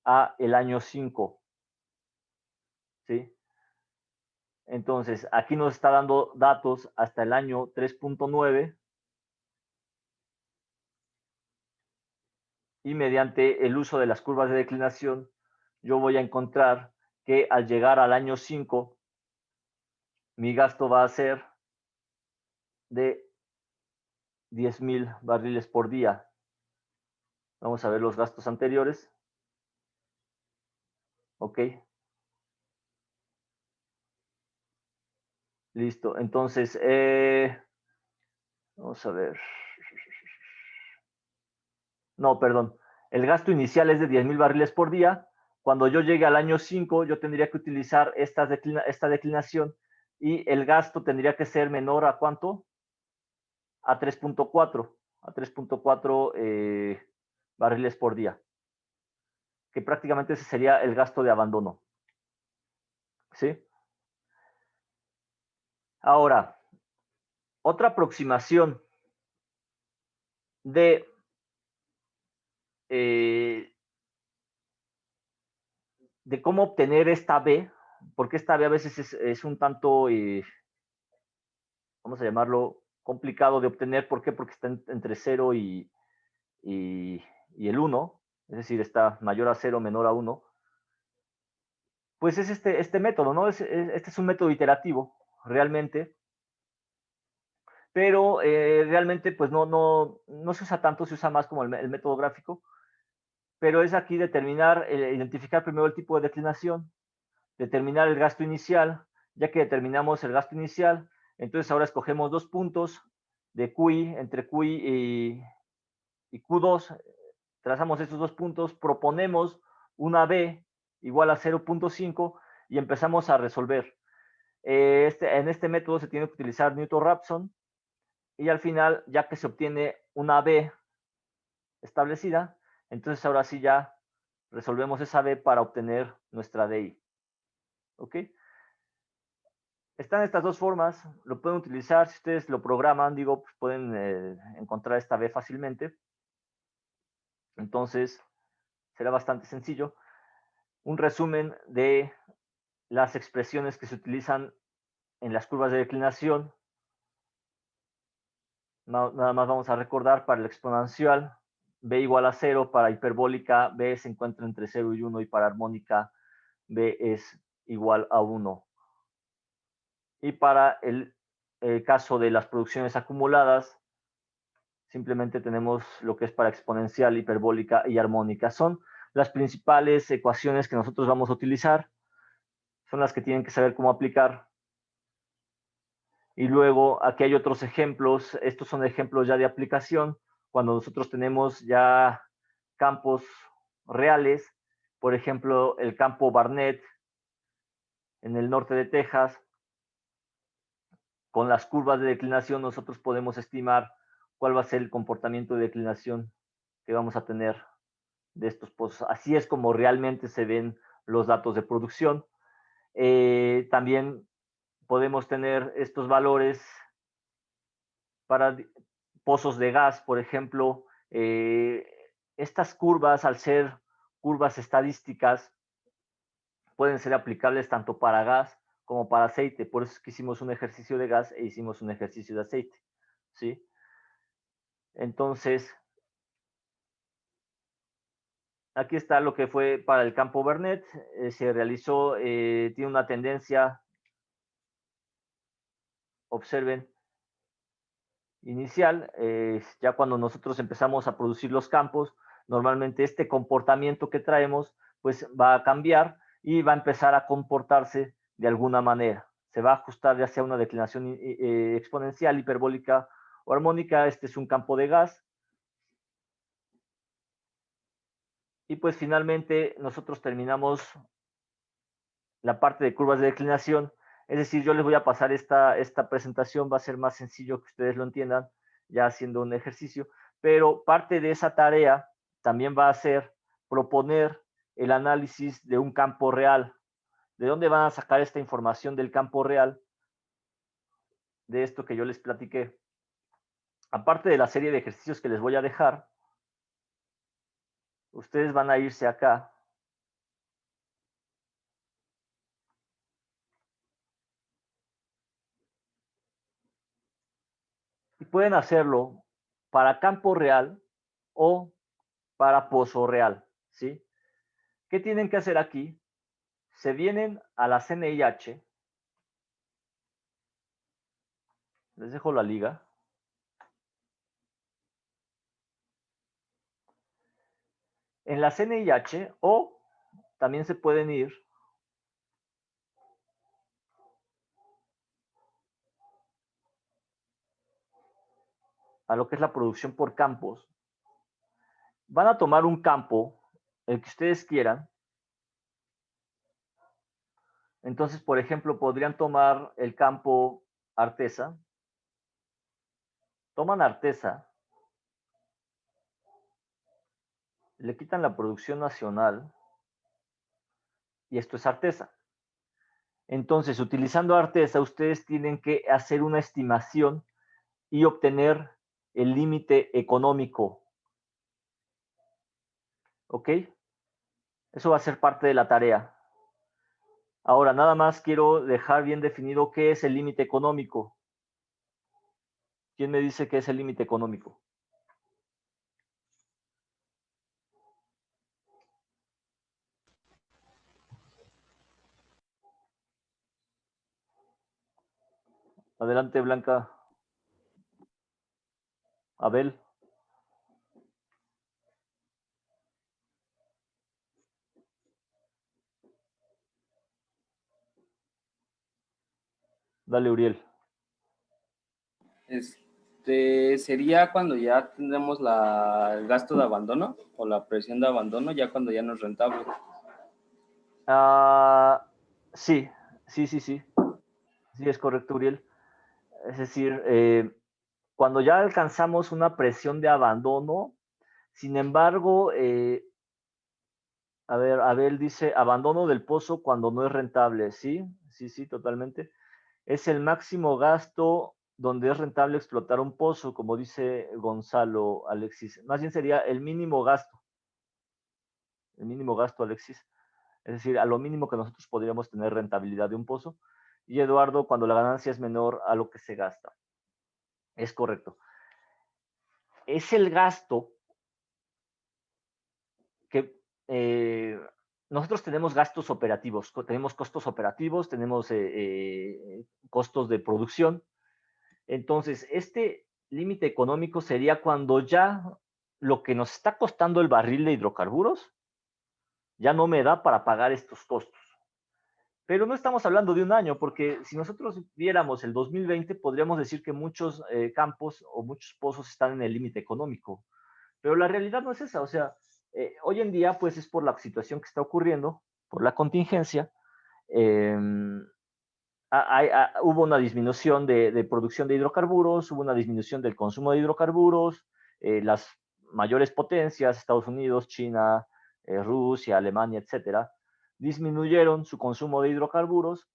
a el año 5? ¿Sí? Entonces, aquí nos está dando datos hasta el año 3.9 y mediante el uso de las curvas de declinación, yo voy a encontrar que al llegar al año 5, mi gasto va a ser de 10,000 barriles por día. Vamos a ver los gastos anteriores. Ok. Listo. Entonces, vamos a ver. No, perdón. El gasto inicial es de 10,000 barriles por día. Cuando yo llegue al año 5, yo tendría que utilizar esta declinación y el gasto tendría que ser menor a ¿cuánto? A 3.4. A 3.4 barriles por día. Que prácticamente ese sería el gasto de abandono. ¿Sí? Ahora, otra aproximación de cómo obtener esta B, porque esta B a veces es un tanto, vamos a llamarlo, complicado de obtener. ¿Por qué? Porque está entre 0 y el 1, es decir, está mayor a 0, menor a 1. Pues es este método, ¿no? Este es un método iterativo, realmente, pero realmente pues no se usa tanto, se usa más como el método gráfico, pero es aquí determinar, identificar primero el tipo de declinación, determinar el gasto inicial. Ya que determinamos el gasto inicial, entonces ahora escogemos dos puntos de QI, entre QI y Q2, trazamos estos dos puntos, proponemos una B igual a 0.5 y empezamos a resolver. En este método se tiene que utilizar Newton-Raphson y al final, ya que se obtiene una B establecida, entonces ahora sí ya resolvemos esa B para obtener nuestra DI. ¿Ok? Están estas dos formas, lo pueden utilizar, si ustedes lo programan, digo, pues pueden encontrar esta B fácilmente. Entonces, será bastante sencillo. Un resumen de las expresiones que se utilizan en las curvas de declinación. Nada más vamos a recordar: para el exponencial, B igual a 0, para hiperbólica, B se encuentra entre 0 y 1, y para armónica, B es igual a 1. Y para el caso de las producciones acumuladas, simplemente tenemos lo que es para exponencial, hiperbólica y armónica. Son las principales ecuaciones que nosotros vamos a utilizar, son las que tienen que saber cómo aplicar. Y luego aquí hay otros ejemplos. Estos son ejemplos ya de aplicación, cuando nosotros tenemos ya campos reales. Por ejemplo, el campo Barnett en el norte de Texas. Con las curvas de declinación nosotros podemos estimar cuál va a ser el comportamiento de declinación que vamos a tener de estos pozos. Así es como realmente se ven los datos de producción. También podemos tener estos valores para pozos de gas, por ejemplo. Estas curvas, al ser curvas estadísticas, pueden ser aplicables tanto para gas como para aceite. Por eso es que hicimos un ejercicio de gas e hicimos un ejercicio de aceite, ¿sí? Entonces, aquí está lo que fue para el campo Barnett. Se realizó, tiene una tendencia, observen, inicial. Ya cuando nosotros empezamos a producir los campos, normalmente este comportamiento que traemos pues va a cambiar y va a empezar a comportarse de alguna manera. Se va a ajustar ya sea una declinación exponencial, hiperbólica o armónica. Este es un campo de gas. Y pues finalmente nosotros terminamos la parte de curvas de declinación. Es decir, yo les voy a pasar esta presentación, va a ser más sencillo que ustedes lo entiendan ya haciendo un ejercicio, pero parte de esa tarea también va a ser proponer el análisis de un campo real. ¿De dónde van a sacar esta información del campo real? De esto que yo les platiqué. Aparte de la serie de ejercicios que les voy a dejar, ustedes van a irse acá pueden hacerlo para campo real o para pozo real, ¿sí? ¿Qué tienen que hacer aquí? Se vienen a la CNIH, les dejo la liga. En la CNIH o también se pueden ir a lo que es la producción por campos. Van a tomar un campo, el que ustedes quieran. Entonces, por ejemplo, podrían tomar el campo Artesa. Toman Artesa, le quitan la producción nacional y esto es Artesa. Entonces, utilizando Artesa, ustedes tienen que hacer una estimación y obtener el límite económico. ¿Ok? Eso va a ser parte de la tarea. Ahora, nada más quiero dejar bien definido qué es el límite económico. ¿Quién me dice qué es el límite económico? Adelante, Blanca. Abel. Dale, Uriel. Sería cuando ya tendremos el gasto de abandono o la presión de abandono, ya cuando ya no es rentable. Sí. Sí, es correcto, Uriel. Es decir, cuando ya alcanzamos una presión de abandono, sin embargo, a ver, Abel dice, abandono del pozo cuando no es rentable. Sí, totalmente. Es el máximo gasto donde es rentable explotar un pozo, como dice Gonzalo, Alexis. Más bien sería el mínimo gasto. El mínimo gasto, Alexis. Es decir, a lo mínimo que nosotros podríamos tener rentabilidad de un pozo. Y Eduardo, cuando la ganancia es menor a lo que se gasta. Es correcto. Es el gasto que nosotros tenemos gastos operativos, tenemos costos operativos, tenemos costos de producción. Entonces, este límite económico sería cuando ya lo que nos está costando el barril de hidrocarburos ya no me da para pagar estos costos. Pero no estamos hablando de un año, porque si nosotros viéramos el 2020, podríamos decir que muchos campos o muchos pozos están en el límite económico. Pero la realidad no es esa. O sea, hoy en día, pues es por la situación que está ocurriendo, por la contingencia. Hubo una disminución de producción de hidrocarburos, hubo una disminución del consumo de hidrocarburos. Las mayores potencias, Estados Unidos, China, Rusia, Alemania, etcétera, disminuyeron su consumo de hidrocarburos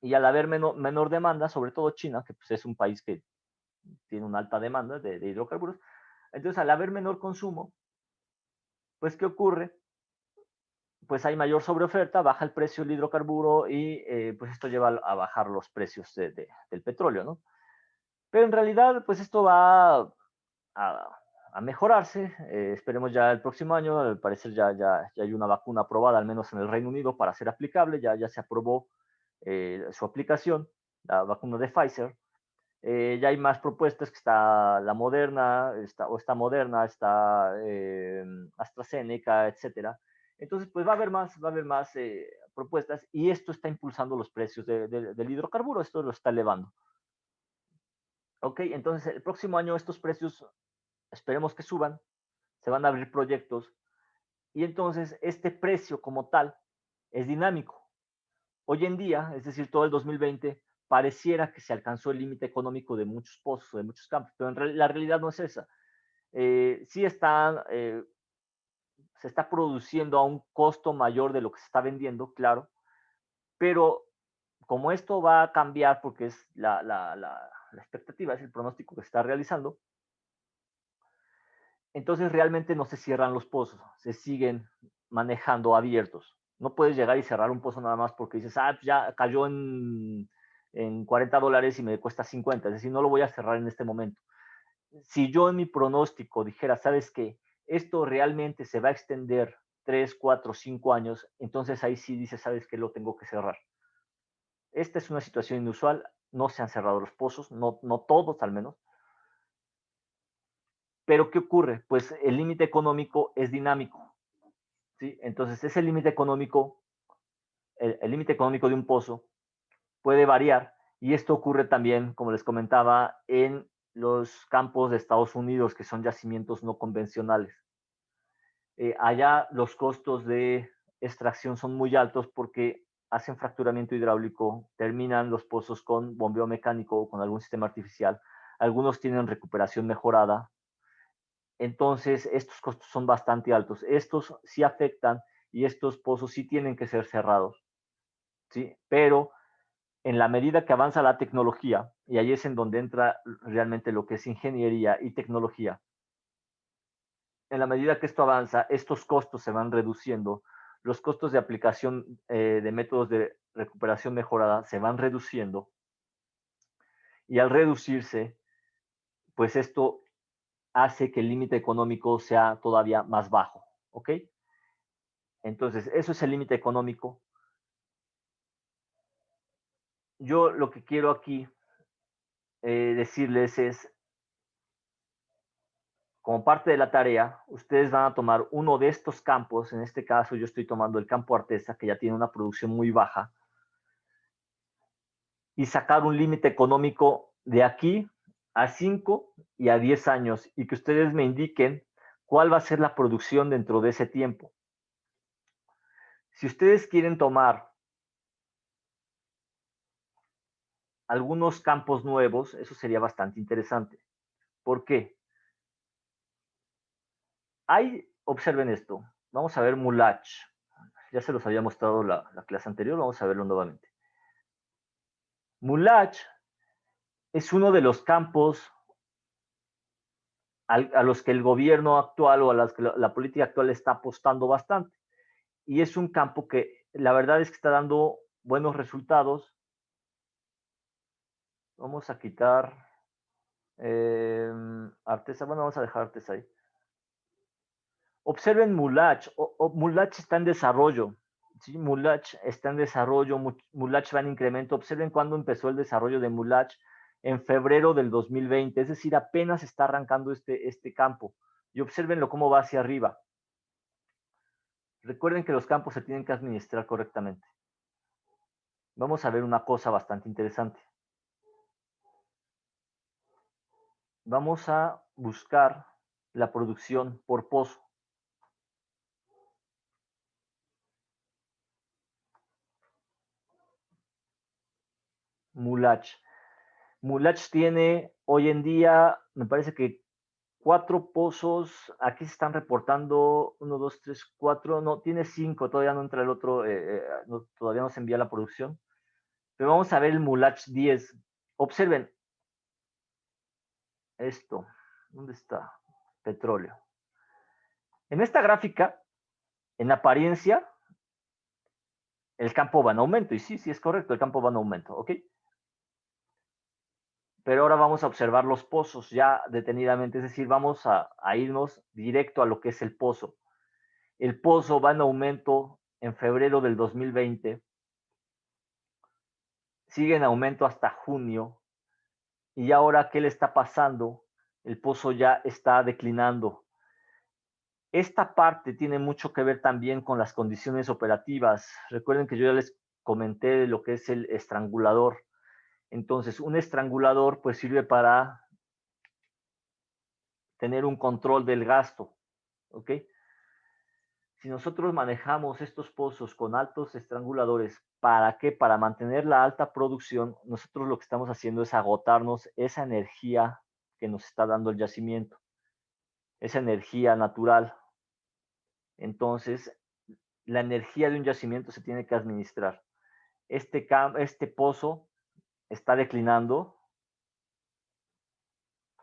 y al haber menor demanda, sobre todo China, que pues, es un país que tiene una alta demanda de hidrocarburos, entonces al haber menor consumo, pues ¿qué ocurre? Pues hay mayor sobreoferta, baja el precio del hidrocarburo y pues esto lleva a bajar los precios del petróleo, ¿no? Pero en realidad, pues esto va a mejorarse. Esperemos ya el próximo año, al parecer ya hay una vacuna aprobada, al menos en el Reino Unido, para ser aplicable. Ya se aprobó su aplicación, la vacuna de Pfizer. Ya hay más propuestas, que está la Moderna, está Moderna, está AstraZeneca, etcétera. Entonces, pues va a haber más propuestas y esto está impulsando los precios del hidrocarburo, esto lo está elevando. Ok, entonces el próximo año estos precios esperemos que suban, se van a abrir proyectos y entonces este precio como tal es dinámico. Hoy en día, es decir, todo el 2020, pareciera que se alcanzó el límite económico de muchos pozos, de muchos campos, pero la realidad no es esa. Sí se está produciendo a un costo mayor de lo que se está vendiendo, claro, pero como esto va a cambiar porque es la expectativa, es el pronóstico que se está realizando, entonces realmente no se cierran los pozos, se siguen manejando abiertos. No puedes llegar y cerrar un pozo nada más porque dices, ya cayó en en $40 y me cuesta 50, es decir, no lo voy a cerrar en este momento. Si yo en mi pronóstico dijera, ¿sabes qué? Esto realmente se va a extender 3, 4, 5 años, entonces ahí sí dice, ¿sabes qué? Lo tengo que cerrar. Esta es una situación inusual, no se han cerrado los pozos, no todos al menos. Pero ¿qué ocurre? Pues el límite económico es dinámico, ¿sí? Entonces ese límite económico, el límite económico de un pozo puede variar y esto ocurre también, como les comentaba, en los campos de Estados Unidos, que son yacimientos no convencionales. Allá los costos de extracción son muy altos porque hacen fracturamiento hidráulico, terminan los pozos con bombeo mecánico o con algún sistema artificial. Algunos tienen recuperación mejorada. Entonces, estos costos son bastante altos. Estos sí afectan y estos pozos sí tienen que ser cerrados, ¿sí? Pero en la medida que avanza la tecnología, y ahí es en donde entra realmente lo que es ingeniería y tecnología, en la medida que esto avanza, estos costos se van reduciendo, los costos de aplicación de métodos de recuperación mejorada se van reduciendo, y al reducirse, pues esto hace que el límite económico sea todavía más bajo, ¿ok? Entonces, eso es el límite económico. Yo lo que quiero aquí decirles es, como parte de la tarea, ustedes van a tomar uno de estos campos. En este caso, yo estoy tomando el campo Artesa, que ya tiene una producción muy baja, y sacar un límite económico de aquí a 5 y a 10 años, y que ustedes me indiquen cuál va a ser la producción dentro de ese tiempo. Si ustedes quieren tomar algunos campos nuevos, eso sería bastante interesante. ¿Por qué? Observen esto. Vamos a ver Mulach. Ya se los había mostrado la clase anterior, vamos a verlo nuevamente. Mulach es uno de los campos a los que el gobierno actual o a las que la política actual está apostando bastante. Y es un campo que la verdad es que está dando buenos resultados. Vamos a quitar Artesa, bueno, vamos a dejar Artesa ahí. Observen Mulach. Mulach está en desarrollo. ¿Sí? Mulach está en desarrollo. Mulach va en incremento. Observen cuándo empezó el desarrollo de Mulach, en febrero del 2020. Es decir, apenas está arrancando este campo. Y observenlo cómo va hacia arriba. Recuerden que los campos se tienen que administrar correctamente. Vamos a ver una cosa bastante interesante. Vamos a buscar la producción por pozo. Mulach. Mulach tiene hoy en día, me parece que 4 pozos. Aquí se están reportando 1, 2, 3, 4. No, tiene 5. Todavía no entra el otro. Todavía no se envía la producción. Pero vamos a ver el Mulach 10. Observen esto. ¿Dónde está? Petróleo. En esta gráfica, en apariencia, el campo va en aumento. Y sí, es correcto, el campo va en aumento, ¿ok? Pero ahora vamos a observar los pozos ya detenidamente, es decir, vamos a irnos directo a lo que es el pozo. El pozo va en aumento en febrero del 2020, sigue en aumento hasta junio, y ahora, ¿qué le está pasando? El pozo ya está declinando. Esta parte tiene mucho que ver también con las condiciones operativas. Recuerden que yo ya les comenté lo que es el estrangulador. Entonces, un estrangulador pues sirve para tener un control del gasto, ¿ok? Si nosotros manejamos estos pozos con altos estranguladores, ¿para qué? Para mantener la alta producción, nosotros lo que estamos haciendo es agotarnos esa energía que nos está dando el yacimiento, esa energía natural. Entonces, la energía de un yacimiento se tiene que administrar. Este pozo está declinando.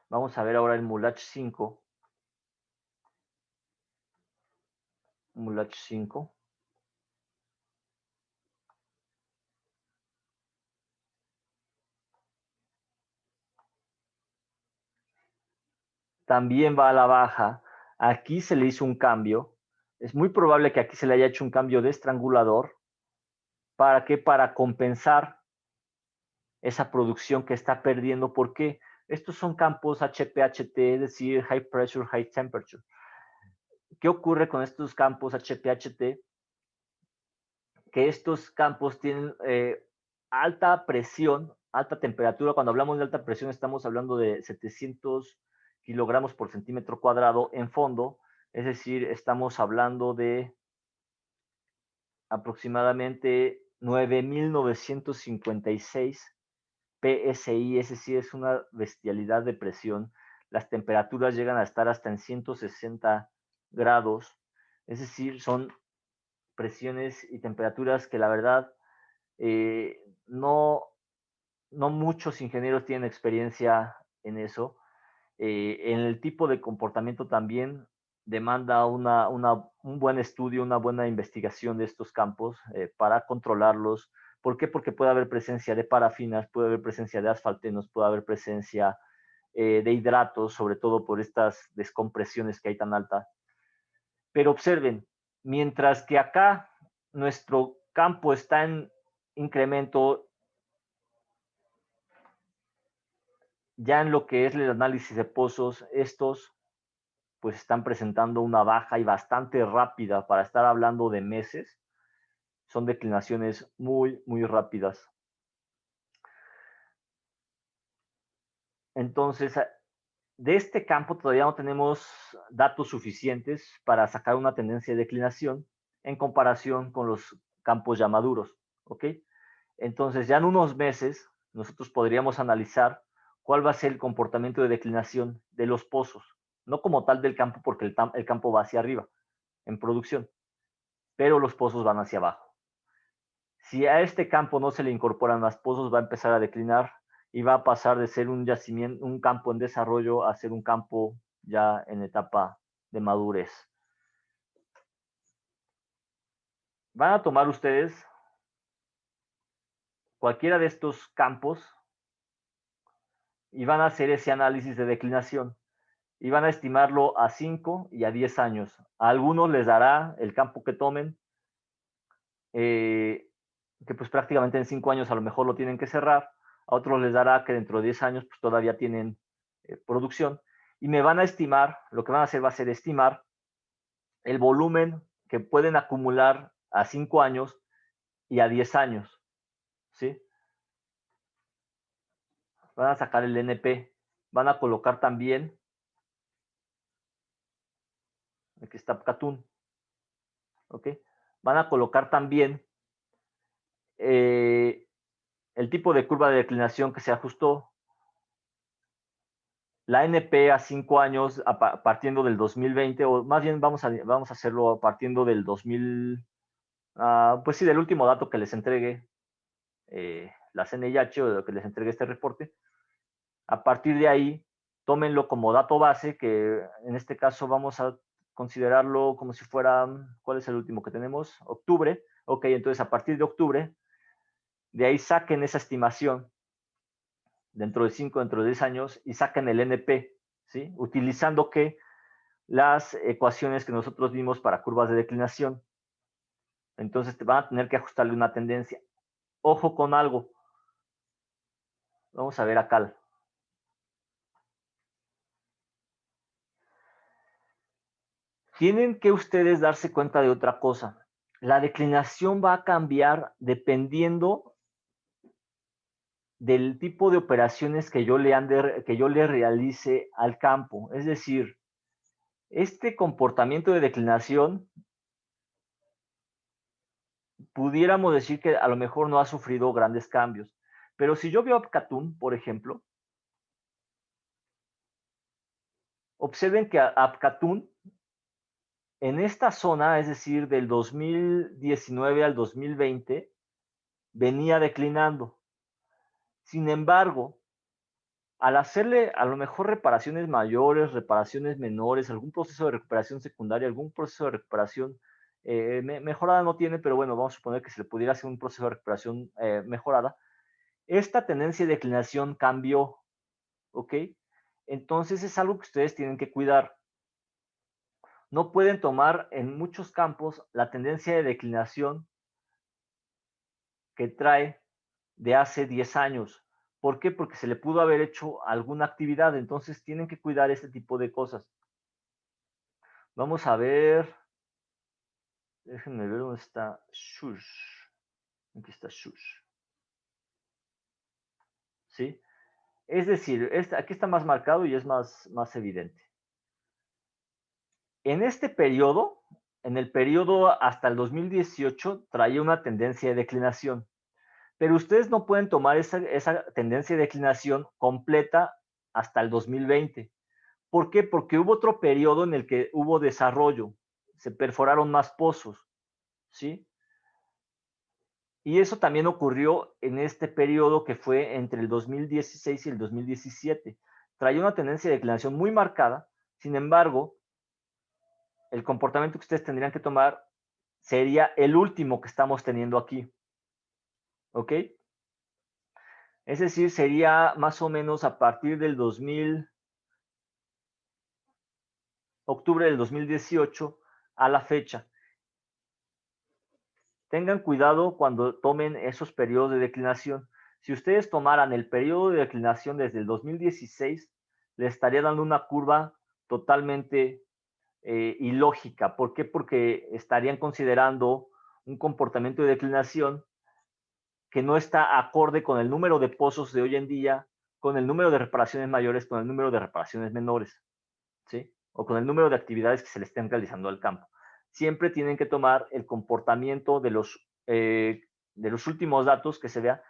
Vamos a ver ahora el Mulach 5. Mulach 5. también va a la baja. Aquí se le hizo un cambio. Es muy probable que aquí se le haya hecho un cambio de estrangulador. ¿Para qué? Para compensar esa producción que está perdiendo. ¿Por qué? Estos son campos HPHT, es decir, High Pressure, High Temperature. ¿Qué ocurre con estos campos HPHT? Que estos campos tienen alta presión, alta temperatura. Cuando hablamos de alta presión estamos hablando de 700 kilogramos por centímetro cuadrado en fondo, es decir, estamos hablando de aproximadamente 9.956 PSI, es decir, es una bestialidad de presión. Las temperaturas llegan a estar hasta en 160 grados, es decir, son presiones y temperaturas que la verdad no muchos ingenieros tienen experiencia en eso. En el tipo de comportamiento también demanda un buen estudio, una buena investigación de estos campos para controlarlos. ¿Por qué? Porque puede haber presencia de parafinas, puede haber presencia de asfaltenos, puede haber presencia de hidratos, sobre todo por estas descompresiones que hay tan altas. Pero observen, mientras que acá nuestro campo está en incremento, ya en lo que es el análisis de pozos, estos pues están presentando una baja y bastante rápida para estar hablando de meses. Son declinaciones muy, muy rápidas. Entonces, de este campo todavía no tenemos datos suficientes para sacar una tendencia de declinación en comparación con los campos ya maduros, ¿ok? Entonces, ya en unos meses, nosotros podríamos analizar cuál va a ser el comportamiento de declinación de los pozos, no como tal del campo, porque el campo va hacia arriba en producción, pero los pozos van hacia abajo. Si a este campo no se le incorporan más pozos, va a empezar a declinar y va a pasar de ser un yacimiento, un campo en desarrollo, a ser un campo ya en etapa de madurez. Van a tomar ustedes cualquiera de estos campos y van a hacer ese análisis de declinación y van a estimarlo a 5 y a 10 años. A algunos les dará el campo que tomen, que pues prácticamente en 5 años a lo mejor lo tienen que cerrar. A otros les dará que dentro de 10 años pues todavía tienen producción. Y me van a estimar, lo que van a hacer va a ser estimar el volumen que pueden acumular a 5 años y a 10 años. ¿Sí? Van a sacar el NP. Van a colocar también, aquí está Catún, ¿ok? Van a colocar también el tipo de curva de declinación que se ajustó. La NP a 5 años partiendo del 2020, o más bien vamos a hacerlo partiendo del 2000, pues sí, del último dato que les entregue la CNIH o que les entregue este reporte. A partir de ahí, tómenlo como dato base, que en este caso vamos a considerarlo como si fuera, ¿cuál es el último que tenemos? Octubre. Ok, entonces a partir de octubre, de ahí saquen esa estimación dentro de 5, dentro de 10 años y saquen el NP, ¿sí? Utilizando que las ecuaciones que nosotros vimos para curvas de declinación. Entonces te van a tener que ajustarle una tendencia. Ojo con algo. Vamos a ver acá. Tienen que ustedes darse cuenta de otra cosa. La declinación va a cambiar dependiendo del tipo de operaciones que yo le realice al campo. Es decir, este comportamiento de declinación pudiéramos decir que a lo mejor no ha sufrido grandes cambios. Pero si yo veo a Catún, por ejemplo, observen que Apcatún en esta zona, es decir, del 2019 al 2020, venía declinando. Sin embargo, al hacerle a lo mejor reparaciones mayores, reparaciones menores, algún proceso de recuperación secundaria, algún proceso de recuperación mejorada no tiene, pero bueno, vamos a suponer que se le pudiera hacer un proceso de recuperación mejorada, esta tendencia de declinación cambió, ¿ok? Entonces es algo que ustedes tienen que cuidar. No pueden tomar en muchos campos la tendencia de declinación que trae de hace 10 años. ¿Por qué? Porque se le pudo haber hecho alguna actividad, entonces tienen que cuidar este tipo de cosas. Vamos a ver. Déjenme ver dónde está Shush. Aquí está Shush. ¿Sí? Es decir, aquí está más marcado y es más evidente. En este periodo, en el periodo hasta el 2018, traía una tendencia de declinación. Pero ustedes no pueden tomar esa tendencia de declinación completa hasta el 2020. ¿Por qué? Porque hubo otro periodo en el que hubo desarrollo, se perforaron más pozos, ¿sí? Y eso también ocurrió en este periodo que fue entre el 2016 y el 2017. Traía una tendencia de declinación muy marcada, sin embargo, el comportamiento que ustedes tendrían que tomar sería el último que estamos teniendo aquí, ¿ok? Es decir, sería más o menos a partir del octubre del 2018 a la fecha. Tengan cuidado cuando tomen esos periodos de declinación. Si ustedes tomaran el periodo de declinación desde el 2016, les estaría dando una curva totalmente ilógica. ¿Por qué? Porque estarían considerando un comportamiento de declinación que no está acorde con el número de pozos de hoy en día, con el número de reparaciones mayores, con el número de reparaciones menores, ¿sí? O con el número de actividades que se le estén realizando al campo. Siempre tienen que tomar el comportamiento de los últimos datos que se vea.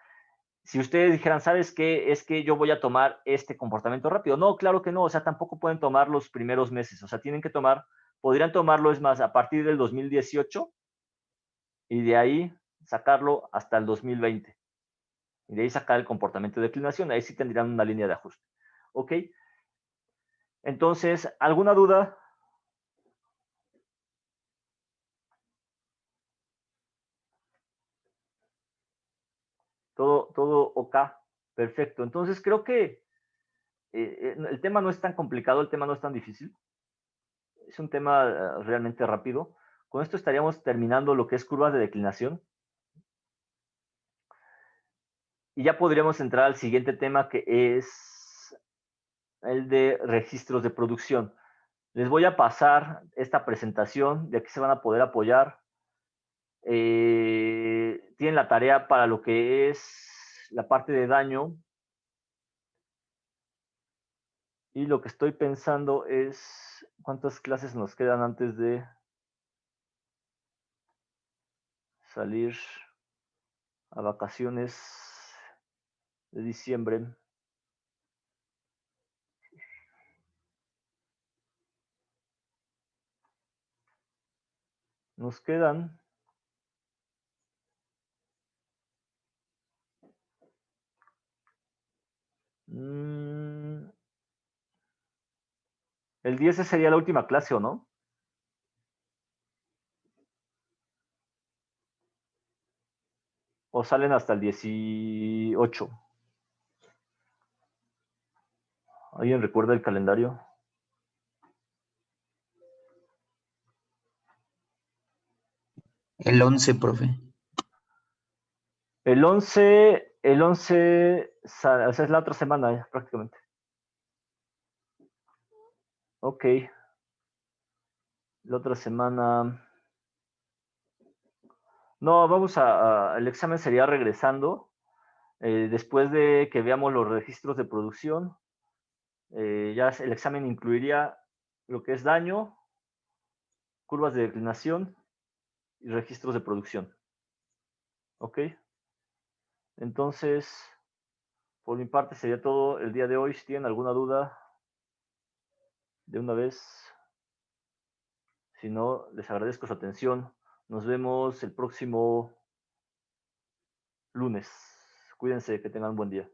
Si ustedes dijeran, ¿sabes qué? Es que yo voy a tomar este comportamiento rápido. No, claro que no. O sea, tampoco pueden tomar los primeros meses. O sea, tienen que tomar, podrían tomarlo, es más, a partir del 2018 y de ahí sacarlo hasta el 2020. Y de ahí sacar el comportamiento de declinación. Ahí sí tendrían una línea de ajuste. ¿Ok? Entonces, ¿alguna duda? Todo OK. Perfecto. Entonces, creo que el tema no es tan complicado, el tema no es tan difícil. Es un tema realmente rápido. Con esto estaríamos terminando lo que es curvas de declinación. Y ya podríamos entrar al siguiente tema, que es el de registros de producción. Les voy a pasar esta presentación, de aquí se van a poder apoyar. Tienen la tarea para lo que es la parte de daño. Y lo que estoy pensando es cuántas clases nos quedan antes de salir a vacaciones de diciembre. Nos quedan el 10 sería la última clase, ¿o no? ¿O salen hasta el 18? ¿Alguien recuerda el calendario? El 11, profe. El 11, o sea, es la otra semana prácticamente. Ok. La otra semana. No, el examen sería regresando. Después de que veamos los registros de producción, ya el examen incluiría lo que es daño, curvas de declinación y registros de producción. ¿Ok? Entonces, por mi parte sería todo el día de hoy. Si tienen alguna duda, de una vez. Si no, les agradezco su atención. Nos vemos el próximo lunes. Cuídense, que tengan un buen día.